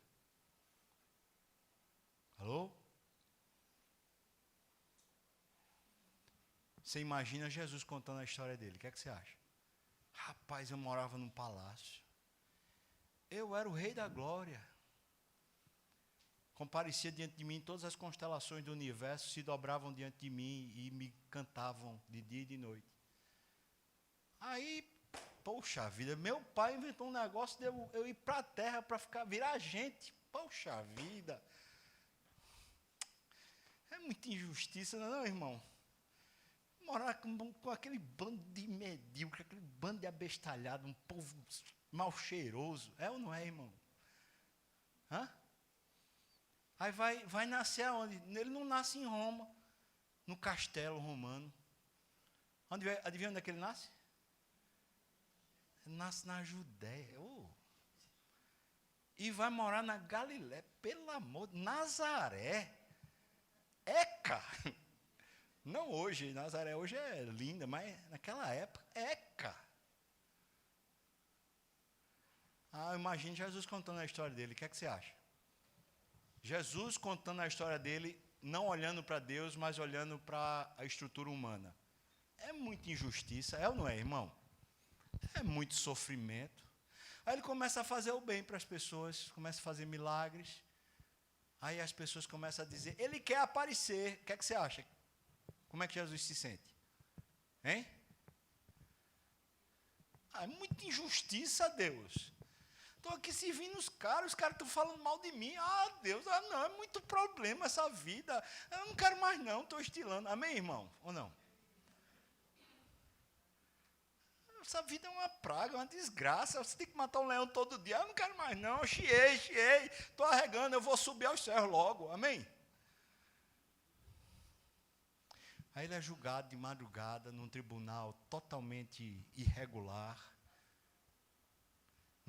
Alô? Você imagina Jesus contando a história dele. O que é que você acha? Rapaz, eu morava num palácio. Eu era o rei da glória. Comparecia diante de mim, todas as constelações do universo se dobravam diante de mim e me cantavam de dia e de noite. Aí, poxa vida, meu pai inventou um negócio de eu ir para a terra para virar gente. Poxa vida. É muita injustiça, não é, irmão? Morar com aquele bando de medíocre, aquele bando de abestalhado, um povo mal cheiroso. É ou não é, irmão? Hã? Aí vai nascer aonde? Ele não nasce em Roma, no castelo romano. Adivinha onde é que ele nasce? Ele nasce na Judéia. Oh. E vai morar na Galiléia, pelo amor de Nazaré. Eca! Não hoje, Nazaré hoje é linda, mas naquela época, Eca! Imagine Jesus contando a história dele, o que é que você acha? Jesus contando a história dele, não olhando para Deus, mas olhando para a estrutura humana. É muita injustiça, é ou não é, irmão? É muito sofrimento. Aí ele começa a fazer o bem para as pessoas, começa a fazer milagres. Aí as pessoas começam a dizer, ele quer aparecer. O que é que você acha? Como é que Jesus se sente? Hein? É muita injustiça, Deus. Estou aqui servindo os caras estão falando mal de mim. Deus, não, é muito problema essa vida. Eu não quero mais não, estou estilando. Amém, irmão? Ou não? Essa vida é uma praga, uma desgraça. Você tem que matar um leão todo dia. Eu não quero mais não, chiei. Estou arregando, eu vou subir aos céus logo. Amém? Aí ele é julgado de madrugada num tribunal totalmente irregular.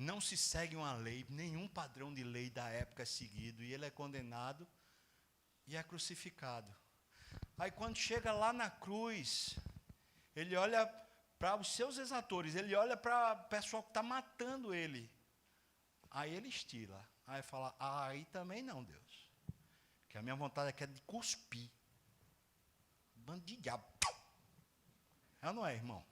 Não se segue uma lei, nenhum padrão de lei da época é seguido. E ele é condenado e é crucificado. Aí quando chega lá na cruz, ele olha para os seus exatores, ele olha para o pessoal que está matando ele. Aí ele estila. Aí fala, aí também não, Deus. Que a minha vontade é de cuspir. Bando de diabo. É ou não é, irmão?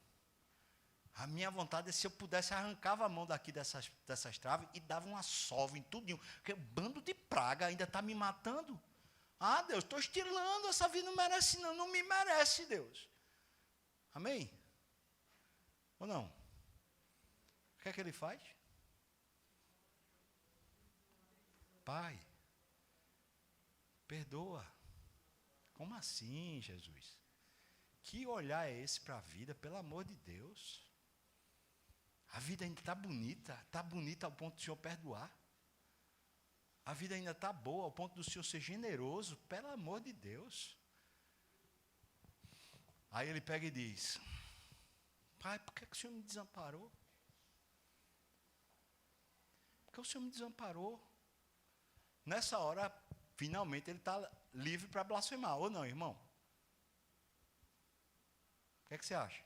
A minha vontade é, se eu pudesse, arrancava a mão daqui dessas traves e dava uma sova em tudinho. Porque o bando de praga ainda está me matando. Deus, estou estilando, essa vida não merece não, não me merece, Deus. Amém? Ou não? O que é que ele faz? Pai, perdoa. Como assim, Jesus? Que olhar é esse para a vida, pelo amor de Deus? A vida ainda está bonita ao ponto do Senhor perdoar. A vida ainda está boa ao ponto do Senhor ser generoso, pelo amor de Deus. Aí ele pega e diz, Pai, por que o Senhor me desamparou? Por que o Senhor me desamparou? Nessa hora, finalmente, ele está livre para blasfemar, ou não, irmão? O que é que você acha?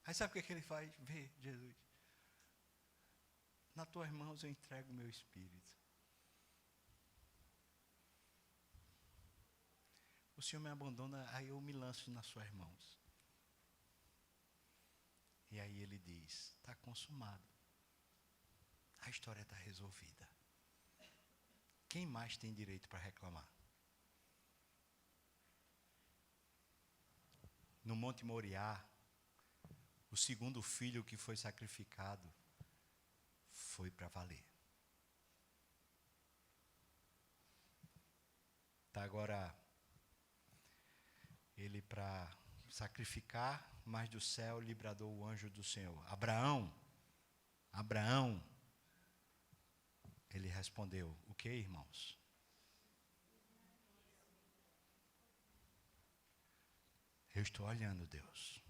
Aí sabe o que ele faz? Vê, Jesus. Nas tuas mãos eu entrego o meu espírito. O Senhor me abandona, aí eu me lanço nas suas mãos. E aí ele diz, está consumado. A história está resolvida. Quem mais tem direito para reclamar? No Monte Moriá, o segundo filho que foi sacrificado foi para valer. Está agora ele para sacrificar, mas do céu lhe bradou o anjo do Senhor. Abraão, Abraão. Ele respondeu, o que, irmãos? Eu estou olhando, Deus.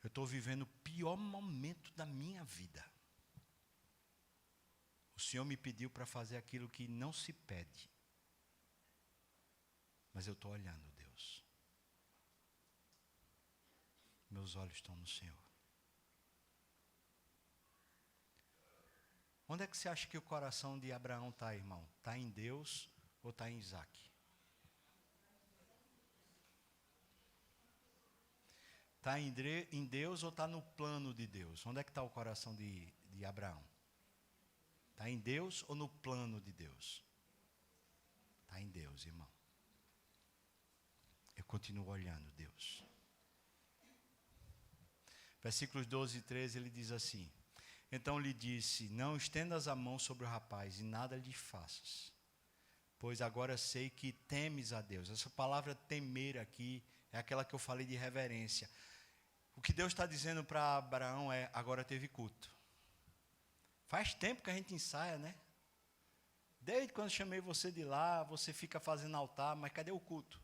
Eu estou vivendo o pior momento da minha vida. O Senhor me pediu para fazer aquilo que não se pede. Mas eu estou olhando, Deus. Meus olhos estão no Senhor. Onde é que você acha que o coração de Abraão está, irmão? Está em Deus ou está em Isaac? Está em Deus ou está no plano de Deus? Onde é que está o coração de Abraão? Está em Deus ou no plano de Deus? Está em Deus, irmão. Eu continuo olhando Deus. Versículos 12 e 13, ele diz assim: então lhe disse, não estendas a mão sobre o rapaz e nada lhe faças, pois agora sei que temes a Deus. Essa palavra temer aqui é aquela que eu falei de reverência. O que Deus está dizendo para Abraão é, agora teve culto. Faz tempo que a gente ensaia, né? Desde quando chamei você de lá, você fica fazendo altar, mas cadê o culto?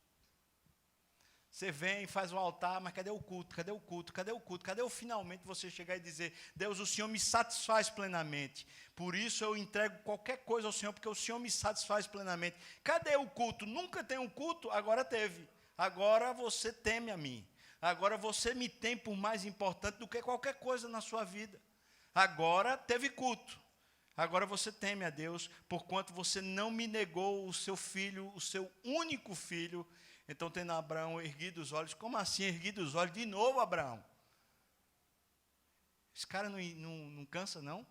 Você vem, faz o altar, mas cadê o culto? Cadê o culto? Cadê o culto? Cadê o finalmente você chegar e dizer, Deus, o Senhor me satisfaz plenamente. Por isso eu entrego qualquer coisa ao Senhor, porque o Senhor me satisfaz plenamente. Cadê o culto? Nunca tem um culto, agora teve. Agora você teme a mim. Agora você me tem por mais importante do que qualquer coisa na sua vida. Agora teve culto. Agora você teme a Deus, porquanto você não me negou o seu filho, o seu único filho. Então, tendo Abraão erguido os olhos, como assim erguido os olhos? De novo, Abraão. Esse cara não cansa, não?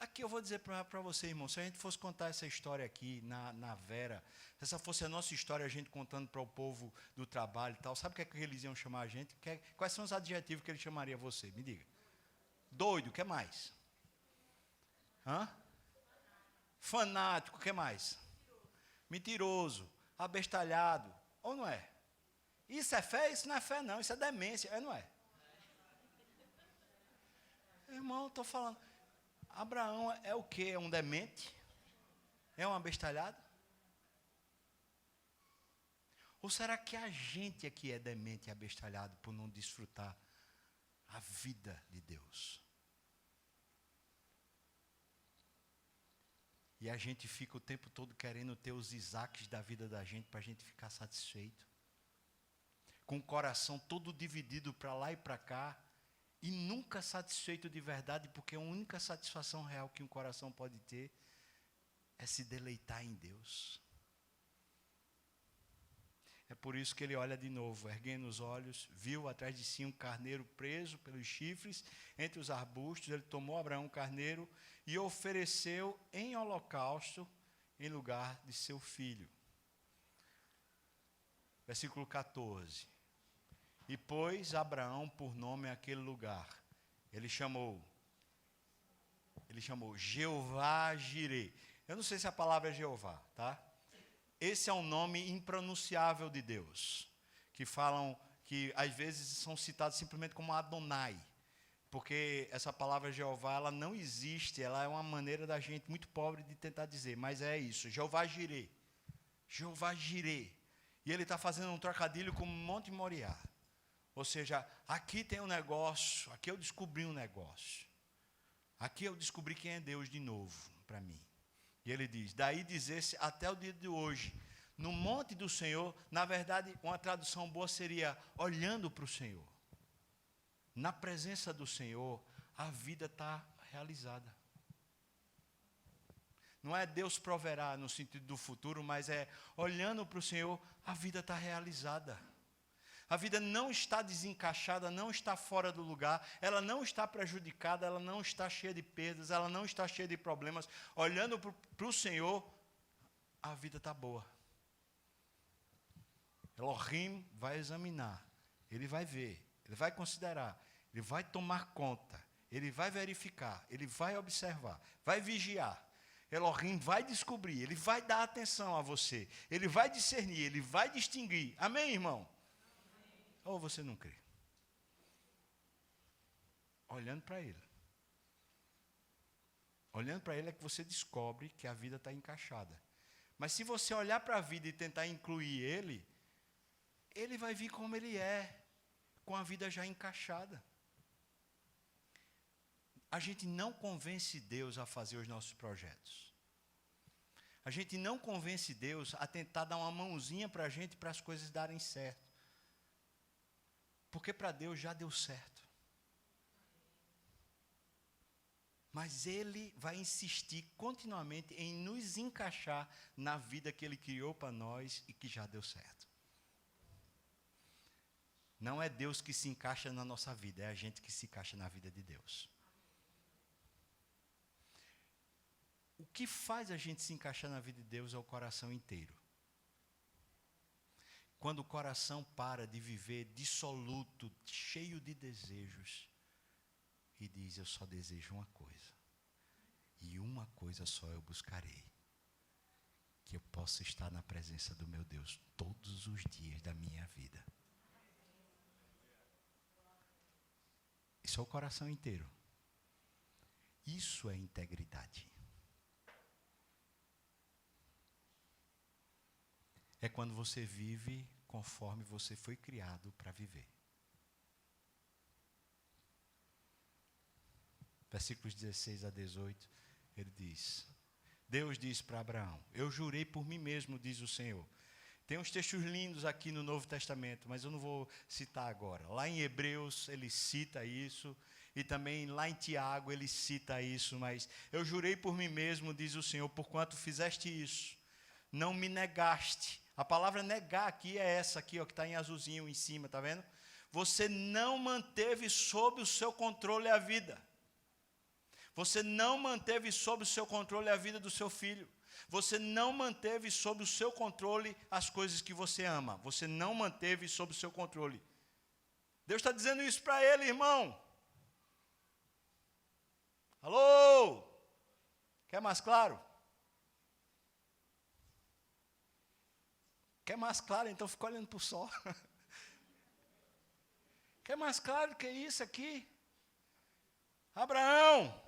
Aqui eu vou dizer para você, irmão, se a gente fosse contar essa história aqui, na Vera, se essa fosse a nossa história, a gente contando para o povo do trabalho e tal, sabe o que é que eles iam chamar a gente? Quais são os adjetivos que ele chamaria você? Me diga. Doido, o que mais? Hã? Fanático, o que mais? Mentiroso, abestalhado, ou não é? Isso é fé? Isso não é fé, não, isso é demência, não é? Irmão, estou falando... Abraão é o quê? É um demente? É um abestalhado? Ou será que a gente aqui é demente e abestalhado por não desfrutar a vida de Deus? E a gente fica o tempo todo querendo ter os Isaques da vida da gente para a gente ficar satisfeito. Com o coração todo dividido para lá e para cá. E nunca satisfeito de verdade, porque a única satisfação real que um coração pode ter é se deleitar em Deus. É por isso que ele olha de novo, erguendo os olhos, viu atrás de si um carneiro preso pelos chifres entre os arbustos. Ele tomou Abraão o carneiro e ofereceu em holocausto em lugar de seu filho. Versículo 14. E pôs Abraão por nome aquele lugar. Ele chamou Jeová Jirê. Eu não sei se a palavra é Jeová, tá? Esse é um nome impronunciável de Deus, que falam, que às vezes são citados simplesmente como Adonai, porque essa palavra Jeová, ela não existe, ela é uma maneira da gente muito pobre de tentar dizer, mas é isso, Jeová Jirê. Jeová Jirê. E ele está fazendo um trocadilho com Monte Moriá. Ou seja, aqui tem um negócio, aqui eu descobri um negócio. Aqui eu descobri quem é Deus de novo para mim. E ele diz, daí dizer-se até o dia de hoje, no monte do Senhor, na verdade, uma tradução boa seria olhando para o Senhor. Na presença do Senhor, a vida está realizada. Não é Deus proverá no sentido do futuro, mas é olhando para o Senhor, a vida está realizada. A vida não está desencaixada, não está fora do lugar, ela não está prejudicada, ela não está cheia de perdas, ela não está cheia de problemas. Olhando para o Senhor, a vida está boa. Elohim vai examinar, ele vai ver, ele vai considerar, ele vai tomar conta, ele vai verificar, ele vai observar, vai vigiar. Elohim vai descobrir, ele vai dar atenção a você, ele vai discernir, ele vai distinguir. Amém, irmão? Ou você não crê? Olhando para ele. Olhando para ele é que você descobre que a vida está encaixada. Mas se você olhar para a vida e tentar incluir ele, ele vai vir como ele é, com a vida já encaixada. A gente não convence Deus a fazer os nossos projetos. A gente não convence Deus a tentar dar uma mãozinha para a gente para as coisas darem certo. Porque para Deus já deu certo. Mas Ele vai insistir continuamente em nos encaixar na vida que Ele criou para nós e que já deu certo. Não é Deus que se encaixa na nossa vida, é a gente que se encaixa na vida de Deus. O que faz a gente se encaixar na vida de Deus é o coração inteiro. Quando o coração para de viver dissoluto, cheio de desejos, e diz, eu só desejo uma coisa, e uma coisa só eu buscarei, que eu possa estar na presença do meu Deus todos os dias da minha vida. Isso é o coração inteiro. Isso é integridade. É quando você vive conforme você foi criado para viver. Versículos 16 a 18, ele diz, Deus diz para Abraão, eu jurei por mim mesmo, diz o Senhor. Tem uns textos lindos aqui no Novo Testamento, mas eu não vou citar agora. Lá em Hebreus ele cita isso, e também lá em Tiago ele cita isso, mas eu jurei por mim mesmo, diz o Senhor, porquanto fizeste isso, não me negaste. A palavra negar aqui é essa aqui, ó, que está em azulzinho em cima, está vendo? Você não manteve sob o seu controle a vida. Você não manteve sob o seu controle a vida do seu filho. Você não manteve sob o seu controle as coisas que você ama. Você não manteve sob o seu controle. Deus está dizendo isso para ele, irmão. Alô? Quer mais claro? Quer mais claro? Então fica olhando para o sol. Quer mais claro que isso aqui? Abraão,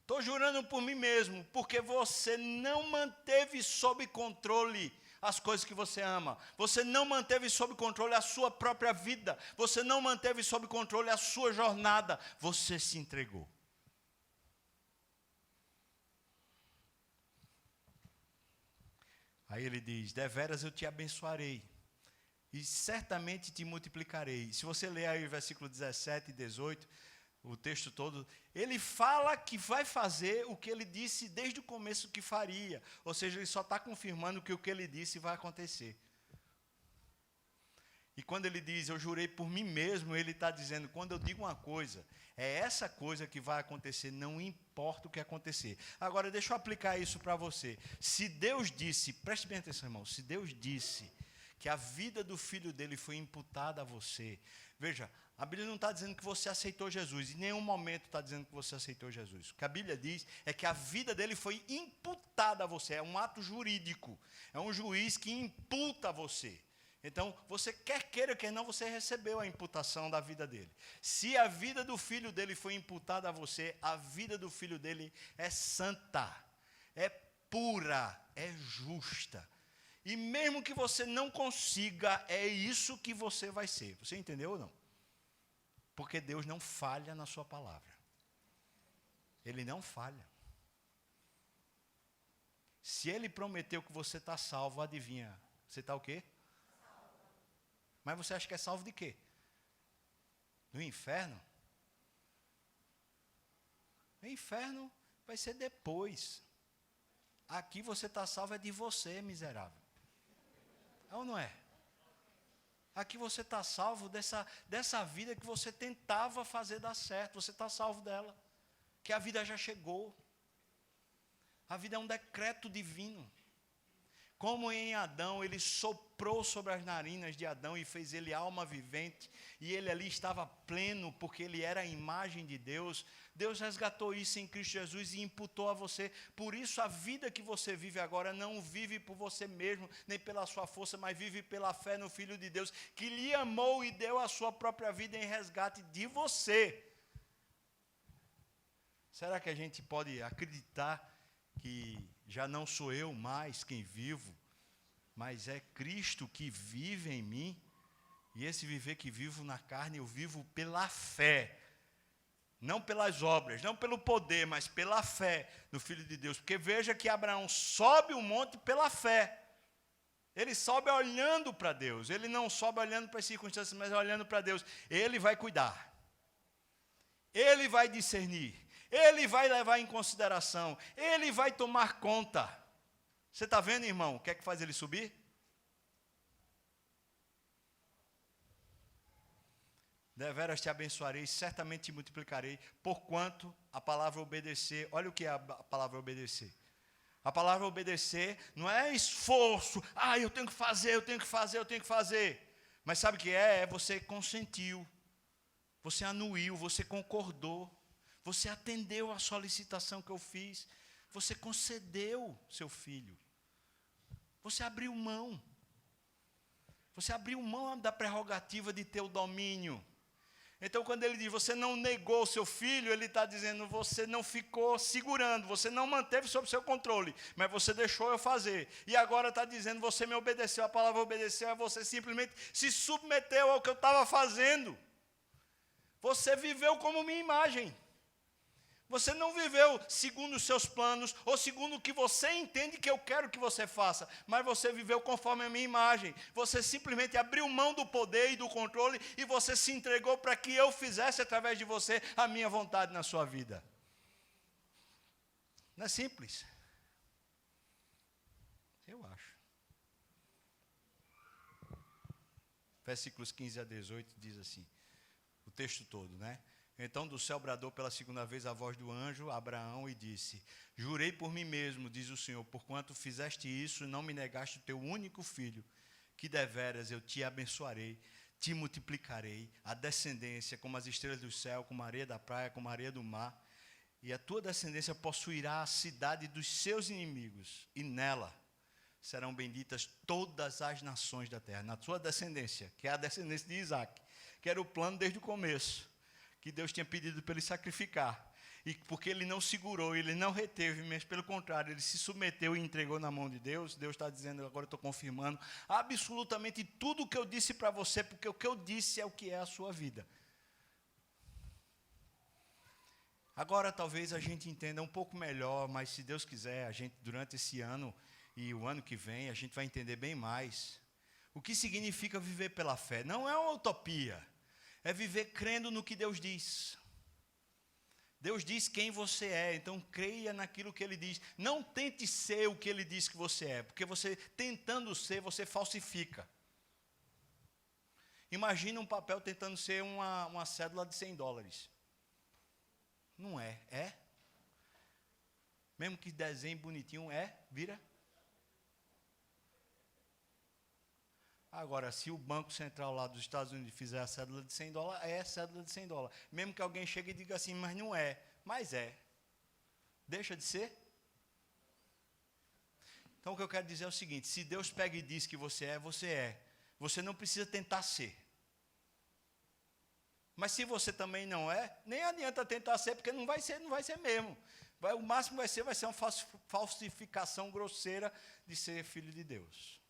estou jurando por mim mesmo, porque você não manteve sob controle as coisas que você ama. Você não manteve sob controle a sua própria vida. Você não manteve sob controle a sua jornada. Você se entregou. Aí ele diz, deveras eu te abençoarei, e certamente te multiplicarei. Se você ler aí o versículo 17 e 18, o texto todo, ele fala que vai fazer o que ele disse desde o começo que faria. Ou seja, ele só está confirmando que o que ele disse vai acontecer. E quando ele diz, eu jurei por mim mesmo, ele está dizendo, quando eu digo uma coisa, é essa coisa que vai acontecer, não importa o que acontecer. Agora, deixa eu aplicar isso para você. Se Deus disse, preste bem atenção, irmão, se Deus disse que a vida do filho dele foi imputada a você, veja, a Bíblia não está dizendo que você aceitou Jesus, em nenhum momento está dizendo que você aceitou Jesus. O que a Bíblia diz é que a vida dele foi imputada a você, é um ato jurídico, é um juiz que imputa a você. Então, você quer queira, quer não, você recebeu a imputação da vida dele. Se a vida do filho dele foi imputada a você, a vida do filho dele é santa, é pura, é justa. E mesmo que você não consiga, é isso que você vai ser. Você entendeu ou não? Porque Deus não falha na sua palavra. Ele não falha. Se Ele prometeu que você está salvo, adivinha? Você está o quê? Salvo. Mas você acha que é salvo de quê? Do inferno? O inferno vai ser depois. Aqui você está salvo é de você, miserável. É ou não é? Aqui você está salvo dessa vida que você tentava fazer dar certo. Você está salvo dela. Que a vida já chegou. A vida é um decreto divino. Como em Adão, ele soprou sobre as narinas de Adão e fez ele alma vivente, e ele ali estava pleno, porque ele era a imagem de Deus. Deus resgatou isso em Cristo Jesus e imputou a você. Por isso a vida que você vive agora não vive por você mesmo, nem pela sua força, mas vive pela fé no Filho de Deus, que lhe amou e deu a sua própria vida em resgate de você. Será que a gente pode acreditar que já não sou eu mais quem vivo, mas é Cristo que vive em mim? E esse viver que vivo na carne, eu vivo pela fé. Não pelas obras, não pelo poder, mas pela fé no Filho de Deus. Porque veja que Abraão sobe o monte pela fé. Ele sobe olhando para Deus. Ele não sobe olhando para as circunstâncias, mas olhando para Deus. Ele vai cuidar. Ele vai discernir. Ele vai levar em consideração. Ele vai tomar conta. Você está vendo, irmão? O que é que faz ele subir? Deveras te abençoarei, certamente te multiplicarei, porquanto a palavra obedecer. Olha o que é a palavra obedecer. A palavra obedecer não é esforço. Eu tenho que fazer, eu tenho que fazer, eu tenho que fazer. Mas sabe o que é? É você consentiu. Você anuiu, você concordou. Você atendeu a solicitação que eu fiz. Você concedeu seu filho. Você abriu mão. Você abriu mão da prerrogativa de ter o domínio. Então, quando ele diz, você não negou o seu filho, ele está dizendo, você não ficou segurando, você não manteve sob seu controle, mas você deixou eu fazer. E agora está dizendo, você me obedeceu, a palavra obedeceu, é você simplesmente se submeteu ao que eu estava fazendo. Você viveu como minha imagem. Você não viveu segundo os seus planos, ou segundo o que você entende que eu quero que você faça, mas você viveu conforme a minha imagem. Você simplesmente abriu mão do poder e do controle, e você se entregou para que eu fizesse através de você a minha vontade na sua vida. Não é simples? Eu acho. Versículos 15 a 18 diz assim, o texto todo, né? Então do céu bradou pela segunda vez a voz do anjo a Abraão e disse, jurei por mim mesmo, diz o Senhor, porquanto fizeste isso e não me negaste o teu único filho, que deveras eu te abençoarei, te multiplicarei, a descendência como as estrelas do céu, como a areia da praia, como a areia do mar, e a tua descendência possuirá a cidade dos seus inimigos, e nela serão benditas todas as nações da terra, na tua descendência, que é a descendência de Isaac, que era o plano desde o começo, que Deus tinha pedido para ele sacrificar, e porque ele não segurou, ele não reteve, mas pelo contrário, ele se submeteu e entregou na mão de Deus. Deus está dizendo, agora eu estou confirmando, absolutamente tudo o que eu disse para você, porque o que eu disse é o que é a sua vida. Agora talvez a gente entenda um pouco melhor, mas se Deus quiser, a gente durante esse ano e o ano que vem, a gente vai entender bem mais o que significa viver pela fé. Não é uma utopia. É viver crendo no que Deus diz. Deus diz quem você é, então creia naquilo que Ele diz. Não tente ser o que Ele diz que você é, porque você, tentando ser, você falsifica. Imagina um papel tentando ser uma cédula de $100. Não é, é? Mesmo que desenhe bonitinho, vira. Agora, se o Banco Central lá dos Estados Unidos fizer a cédula de $100, é cédula de $100. Mesmo que alguém chegue e diga assim, mas não é. Mas é. Deixa de ser? Então, o que eu quero dizer é o seguinte, se Deus pega e diz que você é, você é. Você não precisa tentar ser. Mas se você também não é, nem adianta tentar ser, porque não vai ser mesmo. O máximo vai ser uma falsificação grosseira de ser filho de Deus.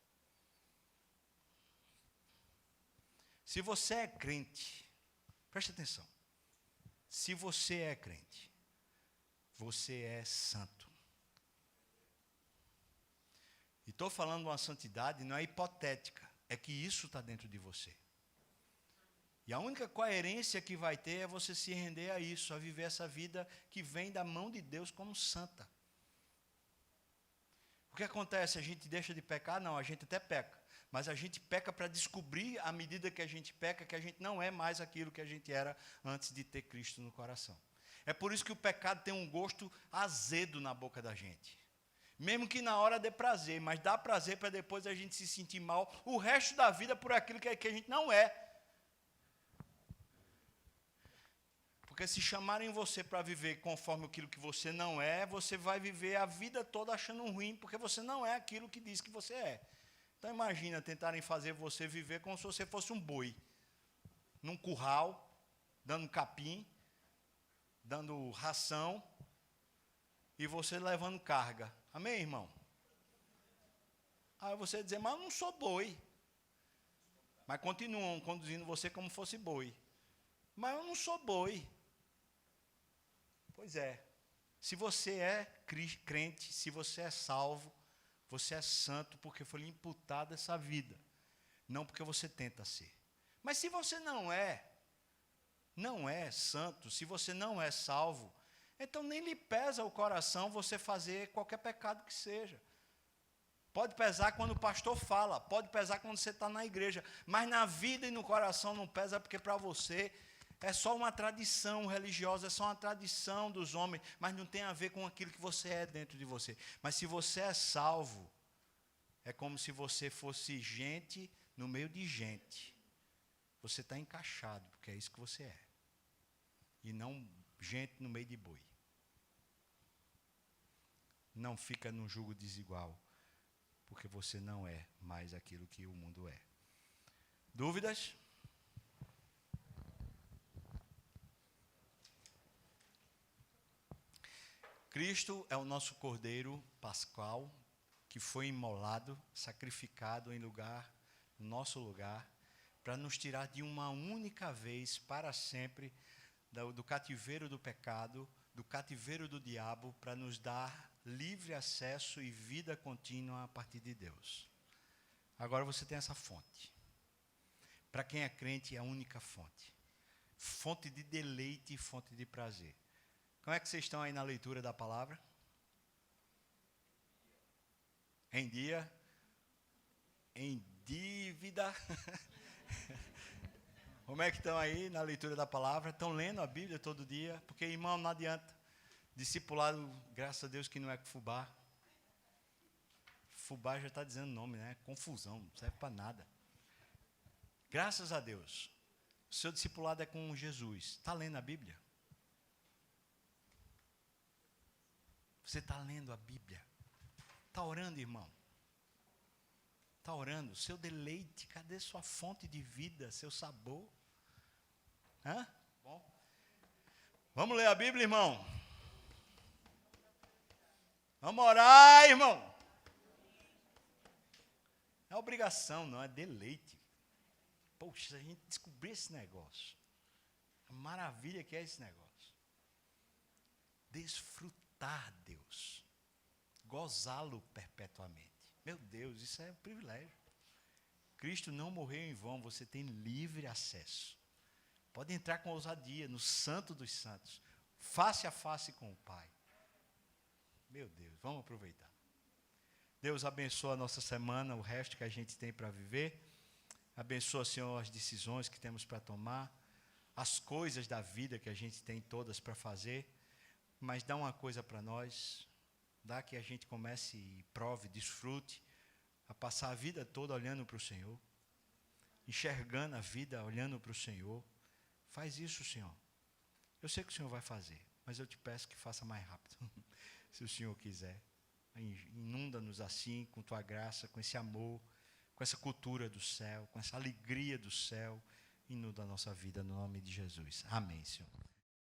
Se você é crente, preste atenção. Se você é crente, você é santo. E estou falando de uma santidade, não é hipotética, é que isso está dentro de você. E a única coerência que vai ter é você se render a isso, a viver essa vida que vem da mão de Deus como santa. O que acontece? A gente deixa de pecar? Não, a gente até peca. Mas a gente peca para descobrir, à medida que a gente peca, que a gente não é mais aquilo que a gente era antes de ter Cristo no coração. É por isso que o pecado tem um gosto azedo na boca da gente. Mesmo que na hora dê prazer, mas dá prazer para depois a gente se sentir mal o resto da vida por aquilo que a gente não é. Porque se chamarem você para viver conforme aquilo que você não é, você vai viver a vida toda achando ruim, porque você não é aquilo que diz que você é. Então imagina tentarem fazer você viver como se você fosse um boi, num curral, dando capim, dando ração, e você levando carga. Amém, irmão? Aí você dizer, mas eu não sou boi. Mas continuam conduzindo você como fosse boi. Mas eu não sou boi. Pois é. Se você é crente, se você é salvo, você é santo porque foi lhe imputada essa vida. Não porque você tenta ser. Mas se você não é santo, se você não é salvo, então nem lhe pesa o coração você fazer qualquer pecado que seja. Pode pesar quando o pastor fala, pode pesar quando você está na igreja, mas na vida e no coração não pesa, porque para você é só uma tradição religiosa, é só uma tradição dos homens, mas não tem a ver com aquilo que você é dentro de você. Mas se você é salvo, é como se você fosse gente no meio de gente. Você está encaixado, porque é isso que você é. E não gente no meio de boi. Não fica num jugo desigual, porque você não é mais aquilo que o mundo é. Dúvidas? Cristo é o nosso Cordeiro Pascual, que foi imolado, sacrificado no nosso lugar, para nos tirar de uma única vez, para sempre, do cativeiro do pecado, do cativeiro do diabo, para nos dar livre acesso e vida contínua a partir de Deus. Agora você tem essa fonte. Para quem é crente, é a única fonte. Fonte de deleite e fonte de prazer. Como é que vocês estão aí na leitura da palavra? Em dia? Em dívida? Como é que estão aí na leitura da palavra? Estão lendo a Bíblia todo dia? Porque, irmão, não adianta. Discipulado, graças a Deus que não é fubá. Fubá já está dizendo o nome, né? Confusão, não serve para nada. Graças a Deus. O seu discipulado é com Jesus. Está lendo a Bíblia? Você está lendo a Bíblia? Está orando, irmão? Está orando? Seu deleite, cadê sua fonte de vida, seu sabor? Hã? Bom. Vamos ler a Bíblia, irmão? Vamos orar, irmão? Não é obrigação, não, é deleite. Poxa, se a gente descobrir esse negócio, a maravilha que é esse negócio. Desfrutar Deus, gozá-lo perpetuamente. Meu Deus, isso é um privilégio. Cristo não morreu em vão, você tem livre acesso. Pode entrar com ousadia no Santo dos Santos, face a face com o Pai. Meu Deus, vamos aproveitar. Deus abençoa a nossa semana, o resto que a gente tem para viver. Abençoa, Senhor, as decisões que temos para tomar, as coisas da vida que a gente tem todas para fazer. Mas dá uma coisa para nós, dá que a gente comece e prove, desfrute, a passar a vida toda olhando para o Senhor, enxergando a vida, olhando para o Senhor. Faz isso, Senhor. Eu sei que o Senhor vai fazer, mas eu te peço que faça mais rápido, se o Senhor quiser. Inunda-nos assim, com tua graça, com esse amor, com essa cultura do céu, com essa alegria do céu. Inunda a nossa vida no nome de Jesus. Amém, Senhor.